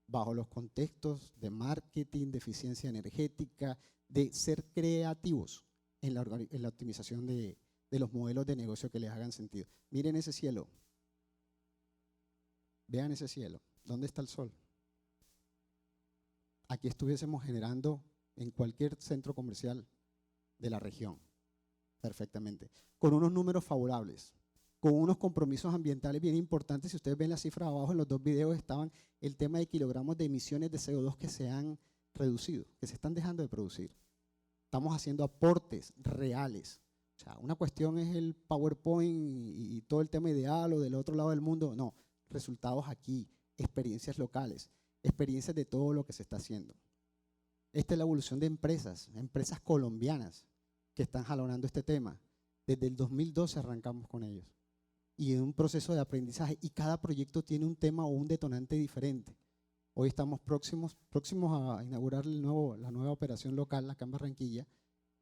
C: bajo los contextos de marketing, de eficiencia energética, de ser creativos en la optimización de los modelos de negocio que les hagan sentido. Miren ese cielo. Vean ese cielo. ¿Dónde está el sol? Aquí estuviésemos generando en cualquier centro comercial de la región, perfectamente, con unos números favorables, con unos compromisos ambientales bien importantes. Si ustedes ven la cifra abajo, en los dos videos estaban el tema de kilogramos de emisiones de CO2 que se han reducido, que se están dejando de producir. Estamos haciendo aportes reales. O sea, una cuestión es el PowerPoint y todo el tema ideal o del otro lado del mundo. No, resultados aquí, experiencias locales, experiencias de todo lo que se está haciendo. Esta es la evolución de empresas colombianas que están jalonando este tema. Desde el 2012 arrancamos con ellos. Y en un proceso de aprendizaje, y cada proyecto tiene un tema o un detonante diferente. Hoy estamos próximos a inaugurar la nueva operación local acá en Barranquilla,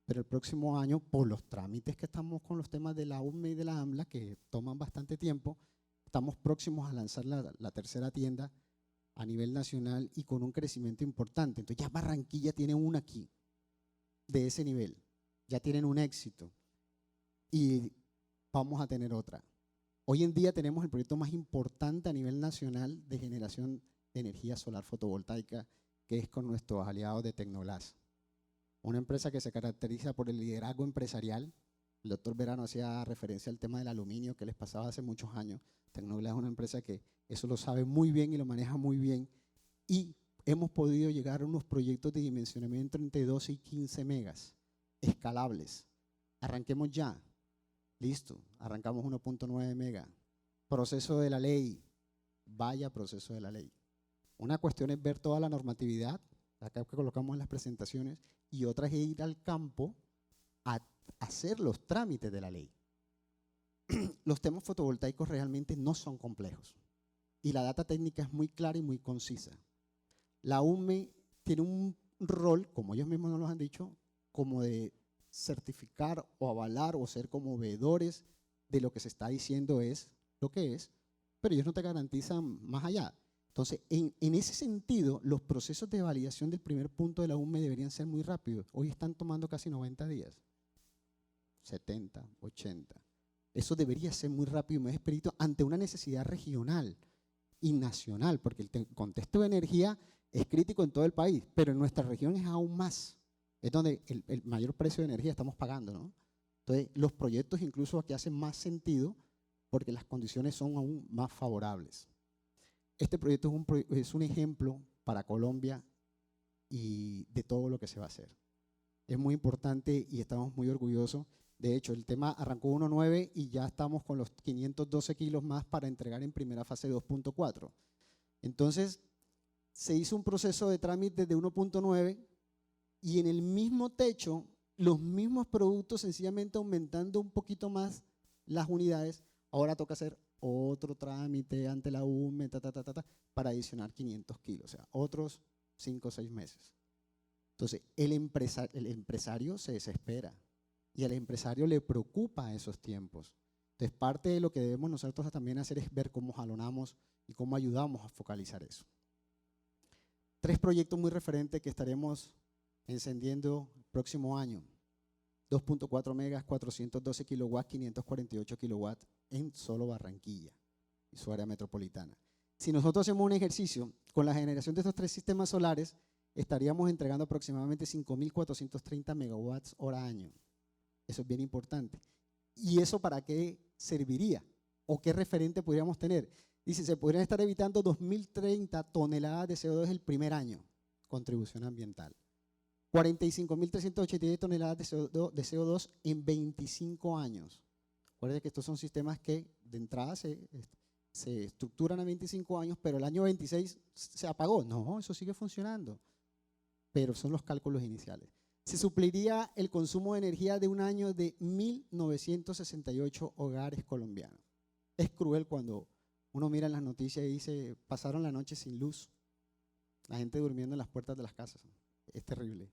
C: pero el próximo año, por los trámites que estamos con los temas de la UME y de la AMLA, que toman bastante tiempo, estamos próximos a lanzar la tercera tienda a nivel nacional y con un crecimiento importante. Entonces ya Barranquilla tiene una aquí, de ese nivel, ya tienen un éxito y vamos a tener otra. Hoy en día tenemos el proyecto más importante a nivel nacional de generación de energía solar fotovoltaica, que es con nuestros aliados de Tecnoglass. Una empresa que se caracteriza por el liderazgo empresarial. El doctor Verano hacía referencia al tema del aluminio que les pasaba hace muchos años. Tecnoglass es una empresa que eso lo sabe muy bien y lo maneja muy bien. Y hemos podido llegar a unos proyectos de dimensionamiento entre 12 y 15 megas, escalables. Arranquemos ya. Listo, arrancamos 1.9 mega. Proceso de la ley. Vaya proceso de la ley. Una cuestión es ver toda la normatividad, acá que colocamos en las presentaciones, y otra es ir al campo a hacer los trámites de la ley. Los temas fotovoltaicos realmente no son complejos y la data técnica es muy clara y muy concisa. La UME tiene un rol, como ellos mismos nos lo han dicho, como de certificar o avalar o ser como veedores de lo que se está diciendo es lo que es, pero ellos no te garantizan más allá. Entonces, en ese sentido, los procesos de validación del primer punto de la UME deberían ser muy rápidos. Hoy están tomando casi 90 días, 70, 80. Eso debería ser muy rápido y muy expedito ante una necesidad regional y nacional, porque el contexto de energía es crítico en todo el país, pero en nuestra región es aún más. Es donde el mayor precio de energía estamos pagando, ¿no? Entonces, los proyectos incluso aquí hacen más sentido porque las condiciones son aún más favorables. Este proyecto es un ejemplo para Colombia y de todo lo que se va a hacer. Es muy importante y estamos muy orgullosos. De hecho, el tema arrancó 1.9 y ya estamos con los 512 kilos más para entregar en primera fase 2.4. Entonces, se hizo un proceso de trámite de 1.9 y en el mismo techo, los mismos productos sencillamente aumentando un poquito más las unidades. Ahora toca hacer otro trámite ante la UME, para adicionar 500 kilos, o sea, otros 5 o 6 meses. Entonces, el empresario se desespera y al empresario le preocupa esos tiempos. Entonces, parte de lo que debemos nosotros también hacer es ver cómo jalonamos y cómo ayudamos a focalizar eso. 3 proyectos muy referentes que estaremos encendiendo el próximo año. 2.4 megas, 412 kilowatts, 548 kilowatts en solo Barranquilla y su área metropolitana. Si nosotros hacemos un ejercicio con la generación de estos 3 sistemas solares, estaríamos entregando aproximadamente 5.430 megawatts hora año. Eso es bien importante. ¿Y eso para qué serviría? ¿O qué referente podríamos tener? Dice, se podrían estar evitando 2.030 toneladas de CO2 el primer año, contribución ambiental. 45.387 toneladas de CO2 en 25 años. Acuérdense que estos son sistemas que de entrada se estructuran a 25 años, pero el año 26 se apagó. No, eso sigue funcionando, pero son los cálculos iniciales. Se supliría el consumo de energía de un año de 1.968 hogares colombianos. Es cruel cuando uno mira en las noticias y dice, pasaron la noche sin luz, la gente durmiendo en las puertas de las casas. Es terrible.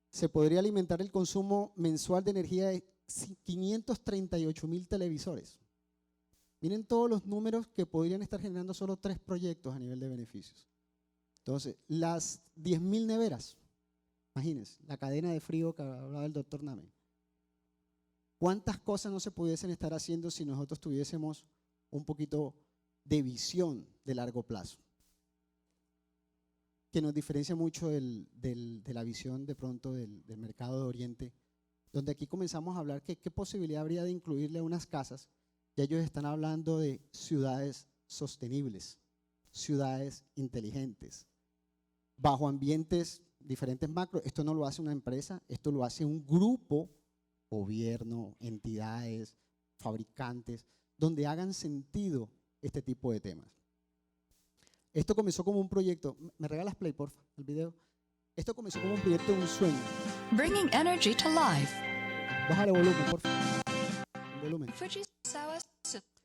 C: Se podría alimentar el consumo mensual de energía de 538.000 televisores. Miren todos los números que podrían estar generando solo 3 proyectos a nivel de beneficios. Entonces, las 10.000 neveras, imagínense, la cadena de frío que hablaba el doctor Name. ¿Cuántas cosas no se pudiesen estar haciendo si nosotros tuviésemos un poquito de visión de largo plazo? Que nos diferencia mucho de la visión de pronto del mercado de Oriente, donde aquí comenzamos a hablar que qué posibilidad habría de incluirle a unas casas. Ya ellos están hablando de ciudades sostenibles, ciudades inteligentes, bajo ambientes diferentes macro. Esto no lo hace una empresa, esto lo hace un grupo, gobierno, entidades, fabricantes, donde hagan sentido este tipo de temas. Esto comenzó como un proyecto. ¿Me regalas play, por favor, el video? Esto comenzó como un proyecto, un sueño.
D: Bringing energy to life.
C: Bájale volumen, por favor. Volumen.
D: Fujisawa.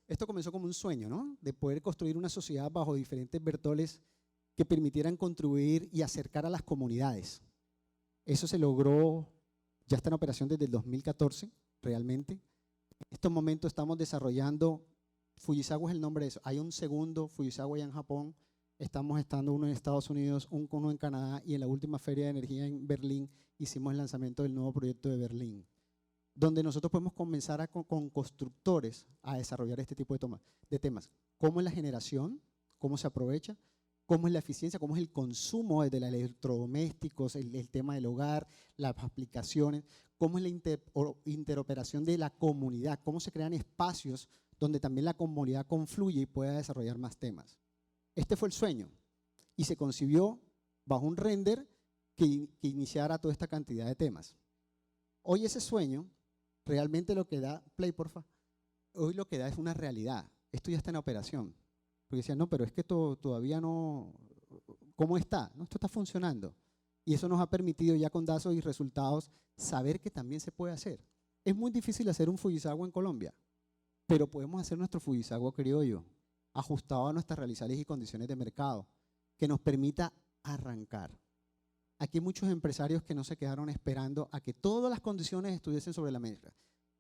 C: Esto comenzó como un sueño, ¿no? De poder construir una sociedad bajo diferentes vertoles que permitieran contribuir y acercar a las comunidades. Eso se logró, ya está en operación desde el 2014, realmente. En estos momentos estamos desarrollando, Fujisawa es el nombre de eso. Hay un segundo Fujisawa allá en Japón. Estamos estando uno en Estados Unidos, uno en Canadá, y en la última Feria de Energía en Berlín hicimos el lanzamiento del nuevo proyecto de Berlín, donde nosotros podemos comenzar con constructores a desarrollar este tipo de temas. ¿Cómo es la generación? ¿Cómo se aprovecha? ¿Cómo es la eficiencia? ¿Cómo es el consumo desde los electrodomésticos, el tema del hogar, las aplicaciones? ¿Cómo es la interoperación de la comunidad? ¿Cómo se crean espacios donde también la comunidad confluye y pueda desarrollar más temas? Este fue el sueño y se concibió bajo un render que iniciara toda esta cantidad de temas. Hoy ese sueño realmente lo que da, play porfa, hoy lo que da es una realidad. Esto ya está en operación. Porque decían, no, pero es que todavía no, ¿cómo está? No, esto está funcionando. Y eso nos ha permitido ya con datos y resultados saber que también se puede hacer. Es muy difícil hacer un Fujisawa en Colombia, pero podemos hacer nuestro Fujisawa criollo, ajustado a nuestras realizables y condiciones de mercado, que nos permita arrancar. Aquí hay muchos empresarios que no se quedaron esperando a que todas las condiciones estuviesen sobre la mesa.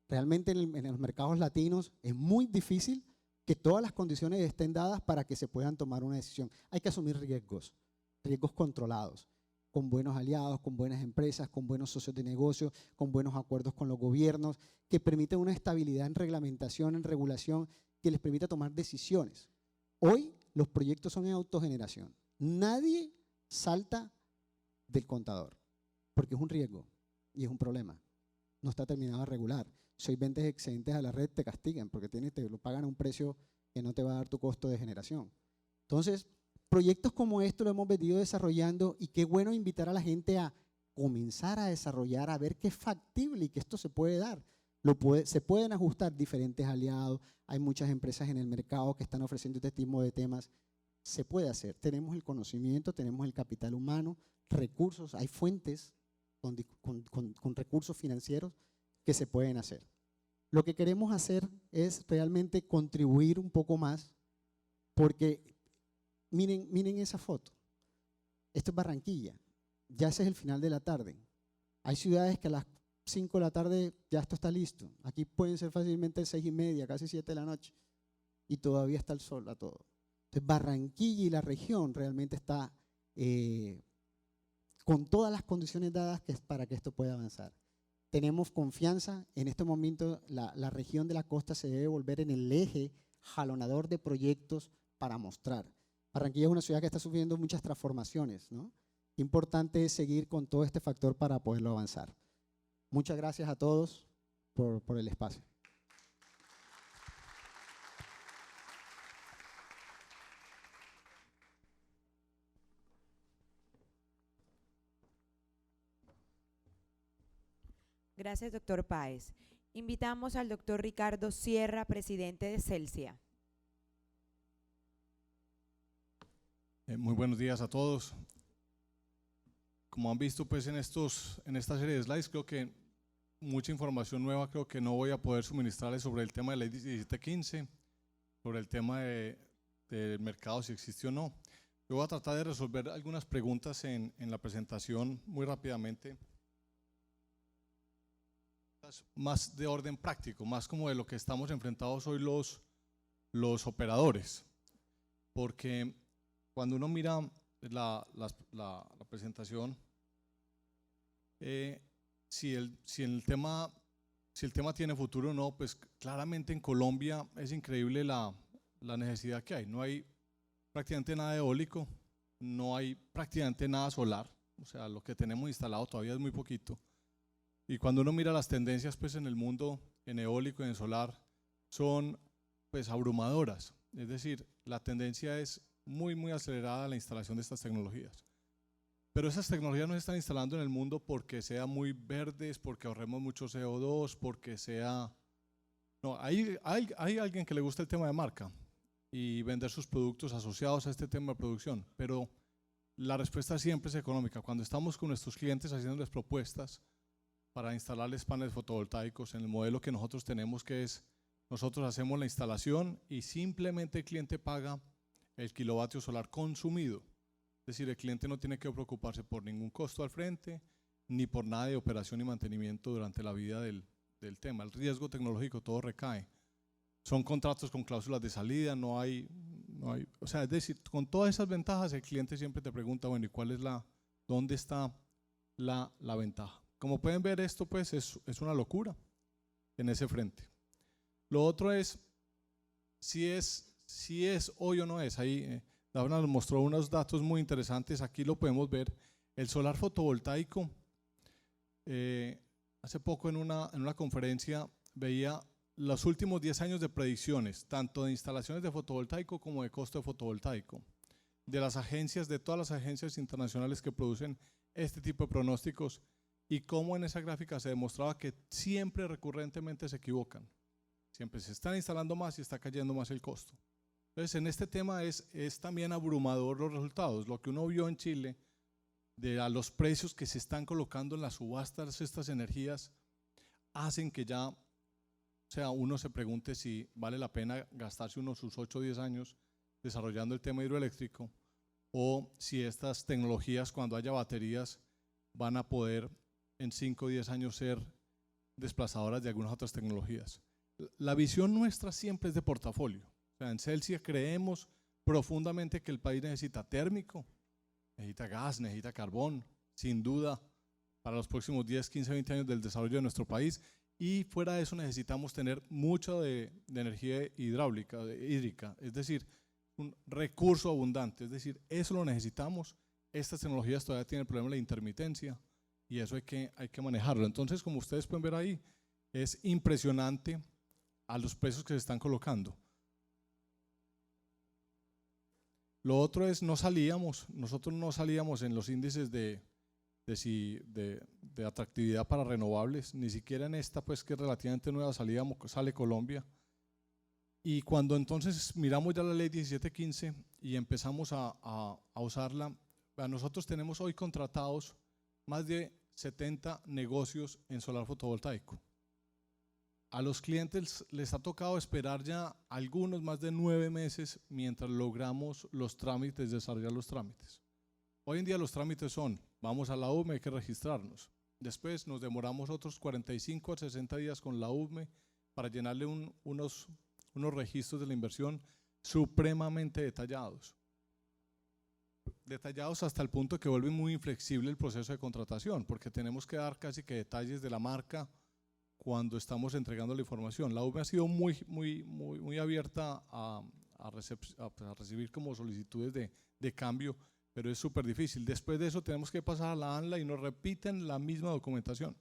C: Realmente en los mercados latinos es muy difícil que todas las condiciones estén dadas para que se puedan tomar una decisión. Hay que asumir riesgos, riesgos controlados, con buenos aliados, con buenas empresas, con buenos socios de negocio, con buenos acuerdos con los gobiernos, que permiten una estabilidad en reglamentación, en regulación, que les permita tomar decisiones. Hoy los proyectos son en autogeneración. Nadie salta del contador, porque es un riesgo y es un problema. No está terminado de regular. Si hoy vendes excedentes a la red, te castigan porque te lo pagan a un precio que no te va a dar tu costo de generación. Entonces, proyectos como esto lo hemos venido desarrollando y qué bueno invitar a la gente a comenzar a desarrollar, a ver qué es factible y que esto se puede dar. Se pueden ajustar diferentes aliados, hay muchas empresas en el mercado que están ofreciendo este tipo de temas. Se puede hacer, tenemos el conocimiento, tenemos el capital humano, recursos, hay fuentes con recursos financieros que se pueden hacer. Lo que queremos hacer es realmente contribuir un poco más, porque miren esa foto. Esto es Barranquilla, ya ese es el final de la tarde. Hay ciudades que a las 5 de la tarde ya esto está listo. Aquí pueden ser fácilmente 6:30, casi 7 de la noche, y todavía está el sol a todo. Entonces Barranquilla y la región realmente está con todas las condiciones dadas para que esto pueda avanzar. Tenemos confianza, en este momento la región de la costa se debe volver en el eje jalonador de proyectos para mostrar. Barranquilla es una ciudad que está sufriendo muchas transformaciones, ¿no? Importante es seguir con todo este factor para poderlo avanzar. Muchas gracias a todos por el espacio.
A: Gracias, doctor Páez. Invitamos al doctor Ricardo Sierra, presidente de Celsia.
E: Muy buenos días a todos. Como han visto pues en esta serie de slides, creo que mucha información nueva creo que no voy a poder suministrarles sobre el tema de ley 1715, sobre el tema del mercado, si existe o no. Yo voy a tratar de resolver algunas preguntas en la presentación muy rápidamente, más de orden práctico, más como de lo que estamos enfrentados hoy los operadores, porque cuando uno mira la presentación, si el tema tiene futuro o no, pues claramente en Colombia es increíble la necesidad que hay. No hay prácticamente nada de eólico, no hay prácticamente nada solar, o sea, lo que tenemos instalado todavía es muy poquito. Y cuando uno mira las tendencias pues en el mundo, en eólico y en solar, son pues abrumadoras. Es decir, la tendencia es muy acelerada la instalación de estas tecnologías. Pero esas tecnologías no se están instalando en el mundo porque sean muy verdes, porque ahorremos mucho CO2, porque sea... No, hay alguien que le gusta el tema de marca y vender sus productos asociados a este tema de producción, pero la respuesta siempre es económica. Cuando estamos con nuestros clientes haciéndoles propuestas para instalarles paneles fotovoltaicos en el modelo que nosotros tenemos, que es nosotros hacemos la instalación y simplemente el cliente paga el kilovatio solar consumido. Es decir, el cliente no tiene que preocuparse por ningún costo al frente, ni por nada de operación y mantenimiento durante la vida del tema. El riesgo tecnológico todo recae. Son contratos con cláusulas de salida, no hay, o sea, es decir, con todas esas ventajas el cliente siempre te pregunta, bueno, ¿y dónde está la ventaja? Como pueden ver, esto pues es una locura en ese frente. Lo otro es si es hoy o no es. Ahí Dávila nos mostró unos datos muy interesantes, aquí lo podemos ver. El solar fotovoltaico, hace poco en una conferencia veía los últimos 10 años de predicciones, tanto de instalaciones de fotovoltaico como de costo de fotovoltaico, de las agencias, de todas las agencias internacionales que producen este tipo de pronósticos, y cómo en esa gráfica se demostraba que siempre recurrentemente se equivocan. Siempre se están instalando más y está cayendo más el costo. Entonces en este tema es también abrumador los resultados. Lo que uno vio en Chile, a los precios que se están colocando en las subastas, estas energías, hacen que ya, o sea, uno se pregunte si vale la pena gastarse sus 8 o 10 años desarrollando el tema hidroeléctrico, o si estas tecnologías, cuando haya baterías, van a poder en 5 o 10 años ser desplazadoras de algunas otras tecnologías. La visión nuestra siempre es de portafolio. O sea, en Celsia creemos profundamente que el país necesita térmico, necesita gas, necesita carbón, sin duda, para los próximos 10, 15, 20 años del desarrollo de nuestro país, y fuera de eso necesitamos tener mucho de energía hídrica, es decir, un recurso abundante, es decir, eso lo necesitamos. Estas tecnologías todavía tienen el problema de la intermitencia y eso hay que manejarlo. Entonces, como ustedes pueden ver ahí, es impresionante a los precios que se están colocando. Lo otro es, nosotros no salíamos en los índices de atractividad para renovables, ni siquiera en esta pues que es relativamente nueva sale Colombia. Y cuando entonces miramos ya la ley 1715 y empezamos a usarla, nosotros tenemos hoy contratados más de 70 negocios en solar fotovoltaico. A los clientes les ha tocado esperar ya algunos más de 9 meses mientras logramos los trámites, desarrollar los trámites. Hoy en día los trámites son, vamos a la UME, hay que registrarnos. Después nos demoramos otros 45 a 60 días con la UME para llenarle unos registros de la inversión supremamente detallados. Detallados hasta el punto que vuelve muy inflexible el proceso de contratación, porque tenemos que dar casi que detalles de la marca cuando estamos entregando la información. La UME ha sido muy abierta a recibir como solicitudes de cambio, pero es súper difícil. Después de eso tenemos que pasar a la ANLA y nos repiten la misma documentación.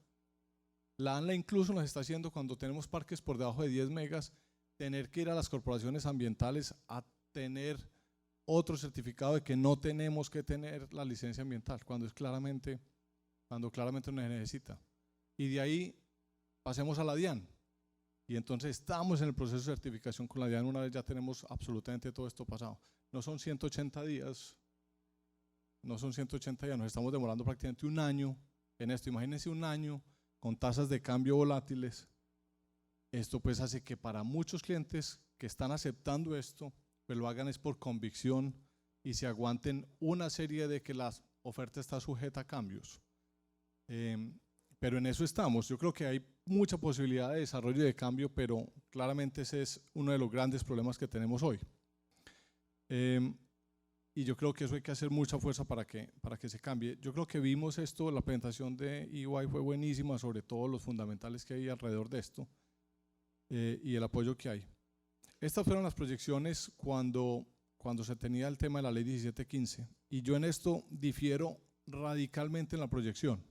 E: La ANLA incluso nos está haciendo, cuando tenemos parques por debajo de 10 megas, tener que ir a las corporaciones ambientales a tener otro certificado de que no tenemos que tener la licencia ambiental, cuando claramente no se necesita. Y de ahí pasemos a la DIAN. Y entonces estamos en el proceso de certificación con la DIAN una vez ya tenemos absolutamente todo esto pasado. No son 180 días, nos estamos demorando prácticamente un año en esto. Imagínense un año con tasas de cambio volátiles. Esto pues hace que para muchos clientes que están aceptando esto, pues lo hagan es por convicción y se aguanten una serie de que la oferta está sujeta a cambios. Pero en eso estamos. Yo creo que hay mucha posibilidad de desarrollo y de cambio, pero claramente ese es uno de los grandes problemas que tenemos hoy. Y yo creo que eso hay que hacer mucha fuerza para que se cambie. Yo creo que vimos esto, la presentación de EY fue buenísima, sobre todo los fundamentales que hay alrededor de esto y el apoyo que hay. Estas fueron las proyecciones cuando se tenía el tema de la ley 1715, y yo en esto difiero radicalmente en la proyección.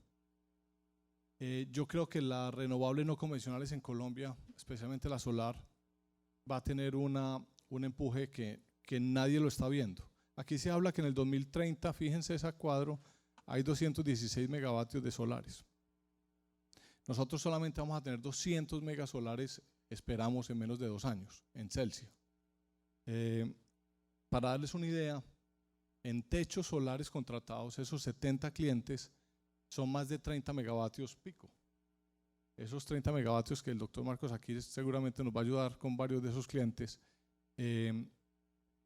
E: Yo creo que las renovables no convencionales en Colombia, especialmente la solar, va a tener un empuje que nadie lo está viendo. Aquí se habla que en el 2030, fíjense ese cuadro, hay 216 megavatios de solares. Nosotros solamente vamos a tener 200 megasolares, esperamos, en menos de 2 años, en Celsius. Para darles una idea, en techos solares contratados, esos 70 clientes son más de 30 megavatios pico. Esos 30 megavatios que el doctor Marcos aquí seguramente nos va a ayudar con varios de esos clientes.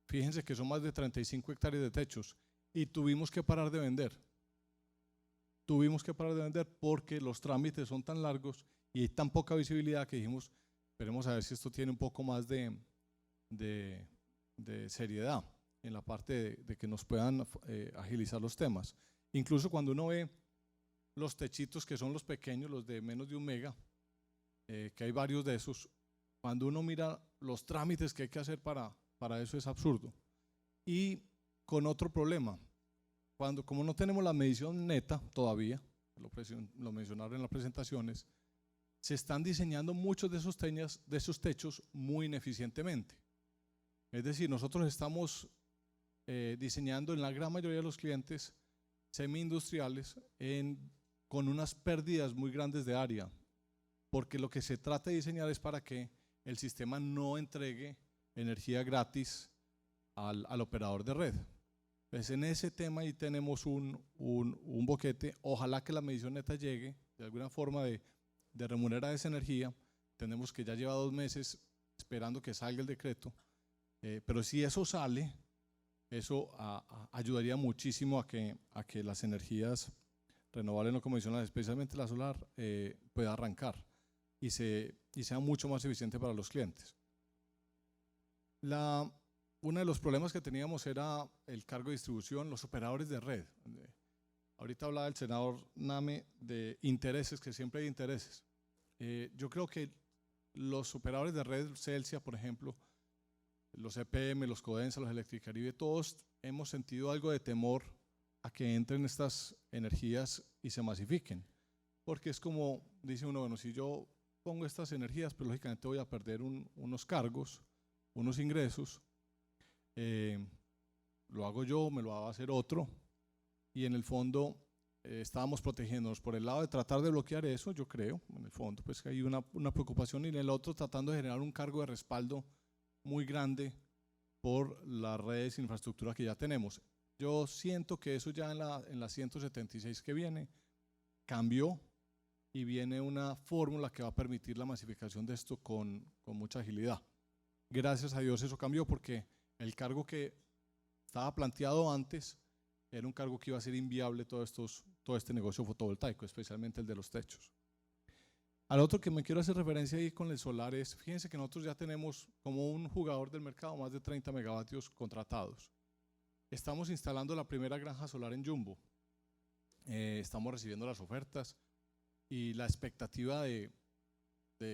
E: Fíjense que son más de 35 hectáreas de techos y tuvimos que parar de vender. Tuvimos que parar de vender porque los trámites son tan largos y hay tan poca visibilidad que dijimos, esperemos a ver si esto tiene un poco más de seriedad en la parte de que nos puedan agilizar los temas. Incluso cuando uno ve los techitos que son los pequeños, los de menos de 1 mega, que hay varios de esos, cuando uno mira los trámites que hay que hacer para eso es absurdo. Y con otro problema, como no tenemos la medición neta todavía, lo mencionaron en las presentaciones, se están diseñando muchos de esos techos muy ineficientemente. Es decir, nosotros estamos diseñando en la gran mayoría de los clientes semi-industriales con unas pérdidas muy grandes de área, porque lo que se trata de diseñar es para que el sistema no entregue energía gratis al operador de red. Pues en ese tema ahí tenemos un boquete. Ojalá que la medición neta llegue de alguna forma de remunerar esa energía. Tenemos que ya lleva 2 meses esperando que salga el decreto, pero si eso sale, eso ayudaría muchísimo a que las energías renovables no convencionales, especialmente la solar, pueda arrancar y sea mucho más eficiente para los clientes. Uno de los problemas que teníamos era el cargo de distribución, los operadores de red. Ahorita hablaba el senador Name de intereses, que siempre hay intereses. Yo creo que los operadores de red, Celsia, por ejemplo, los EPM, los Codensa, los Electricaribe, todos hemos sentido algo de temor a que entren estas energías y se masifiquen. Porque es como, dice uno, bueno, si yo pongo estas energías, pues lógicamente voy a perder unos cargos, unos ingresos. Lo hago yo, me lo va a hacer otro. Y en el fondo estábamos protegiéndonos por el lado de tratar de bloquear eso, yo creo, en el fondo pues hay una preocupación, y en el otro tratando de generar un cargo de respaldo muy grande por las redes de infraestructura que ya tenemos. Yo siento que eso ya en la 176 que viene cambió y viene una fórmula que va a permitir la masificación de esto con mucha agilidad. Gracias a Dios eso cambió, porque el cargo que estaba planteado antes era un cargo que iba a ser inviable todo este negocio fotovoltaico, especialmente el de los techos. Al otro que me quiero hacer referencia ahí con el solar es, fíjense que nosotros ya tenemos como un jugador del mercado más de 30 megavatios contratados. Estamos instalando la primera granja solar en Jumbo. Estamos recibiendo las ofertas y la expectativa de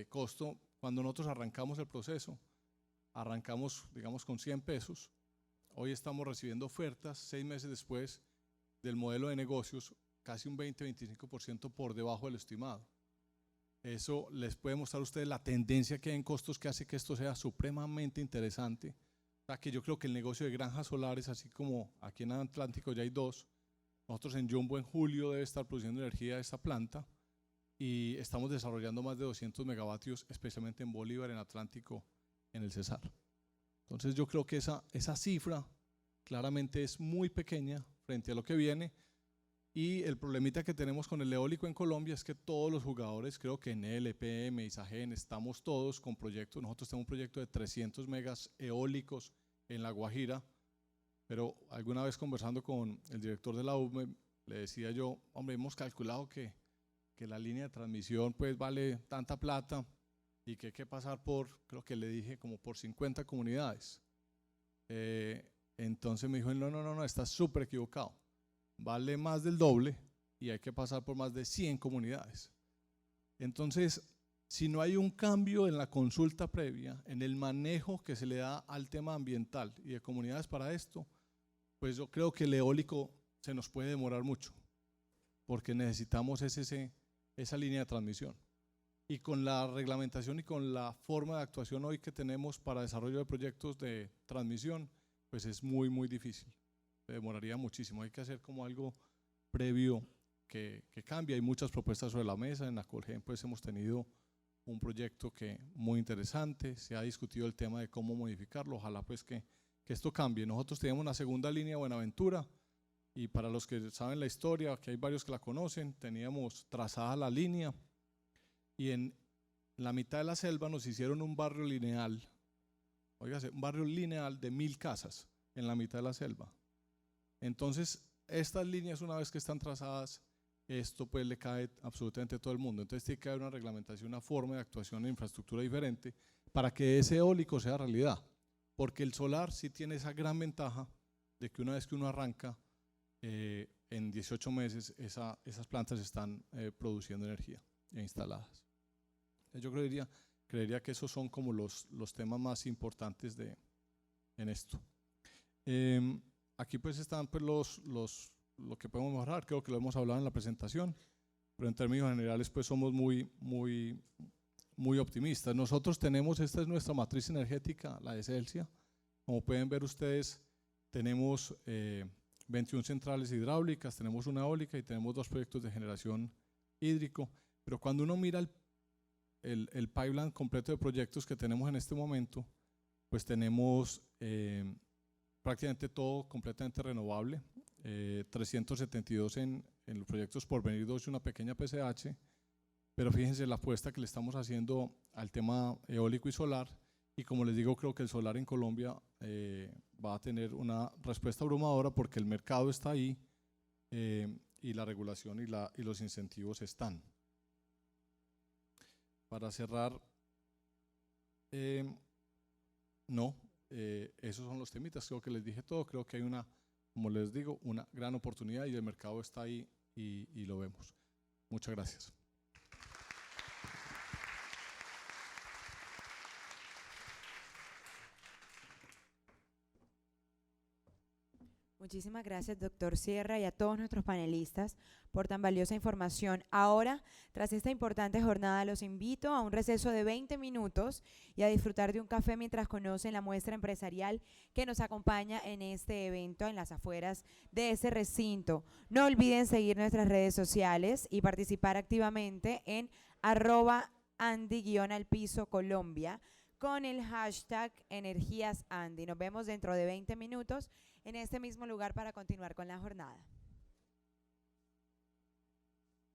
E: costo, cuando nosotros arrancamos el proceso, arrancamos digamos con 100 pesos. Hoy estamos recibiendo ofertas 6 meses después del modelo de negocios, casi un 20-25% por debajo del estimado. Eso les puede mostrar a ustedes la tendencia que hay en costos que hace que esto sea supremamente interesante. O sea que yo creo que el negocio de granjas solares, así como aquí en Atlántico ya hay 2, nosotros en Jumbo en julio debe estar produciendo energía de esta planta. y estamos desarrollando más de 200 megavatios, especialmente en Bolívar, en Atlántico, en el Cesar. Entonces yo creo que esa cifra claramente es muy pequeña frente a lo que viene, y el problemita que tenemos con el eólico en Colombia es que todos los jugadores, creo que Enel, EPM, Isagen, estamos todos con proyectos. Nosotros tenemos un proyecto de 300 megas eólicos en La Guajira, pero alguna vez conversando con el director de la UME, le decía yo, hombre, hemos calculado que la línea de transmisión pues vale tanta plata y que hay que pasar por, creo que le dije, como por 50 comunidades. Entonces me dijo, no, estás súper equivocado. Vale más del doble y hay que pasar por más de 100 comunidades. Entonces, si no hay un cambio en la consulta previa, en el manejo que se le da al tema ambiental y de comunidades para esto, pues yo creo que el eólico se nos puede demorar mucho, porque necesitamos esa línea de transmisión. Y con la reglamentación y con la forma de actuación hoy que tenemos para desarrollo de proyectos de transmisión, pues es muy, muy difícil. Se demoraría muchísimo. Hay que hacer como algo previo que cambie. Hay muchas propuestas sobre la mesa. En la Colgen pues hemos tenido un proyecto muy interesante. Se ha discutido el tema de cómo modificarlo. Ojalá pues que esto cambie. Nosotros teníamos una segunda línea Buenaventura, y para los que saben la historia, que hay varios que la conocen, teníamos trazada la línea y en la mitad de la selva nos hicieron un barrio lineal. Óigase, un barrio lineal de 1000 casas en la mitad de la selva. Entonces, estas líneas, una vez que están trazadas, esto pues le cae absolutamente a todo el mundo. Entonces tiene que haber una reglamentación, una forma de actuación en infraestructura diferente para que ese eólico sea realidad. Porque el solar sí tiene esa gran ventaja de que una vez que uno arranca, en 18 meses esas plantas están produciendo energía e instaladas. Yo creería que esos son como los temas más importantes en esto. Aquí pues están pues lo que podemos mejorar, creo que lo hemos hablado en la presentación, pero en términos generales pues somos muy, muy, muy optimistas. Nosotros tenemos, esta es nuestra matriz energética, la de Celsia. Como pueden ver ustedes, tenemos 21 centrales hidráulicas, tenemos una eólica y tenemos 2 proyectos de generación hídrico, pero cuando uno mira el pipeline completo de proyectos que tenemos en este momento, pues tenemos prácticamente todo completamente renovable, 372 en los proyectos Porvenir 2 y una pequeña PCH, pero fíjense la apuesta que le estamos haciendo al tema eólico y solar, y como les digo, creo que el solar en Colombia va a tener una respuesta abrumadora porque el mercado está ahí y la regulación y los incentivos están. Para cerrar, esos son los temitas, creo que les dije todo, creo que hay como les digo, una gran oportunidad y el mercado está ahí y lo vemos. Muchas gracias.
A: Muchísimas gracias, doctor Sierra, y a todos nuestros panelistas por tan valiosa información. Ahora, tras esta importante jornada, los invito a un receso de 20 minutos y a disfrutar de un café mientras conocen la muestra empresarial que nos acompaña en este evento en las afueras de ese recinto. No olviden seguir nuestras redes sociales y participar activamente en @Andy_Colombia con el hashtag EnergíasAndy. Nos vemos dentro de 20 minutos en este mismo lugar para continuar con la jornada.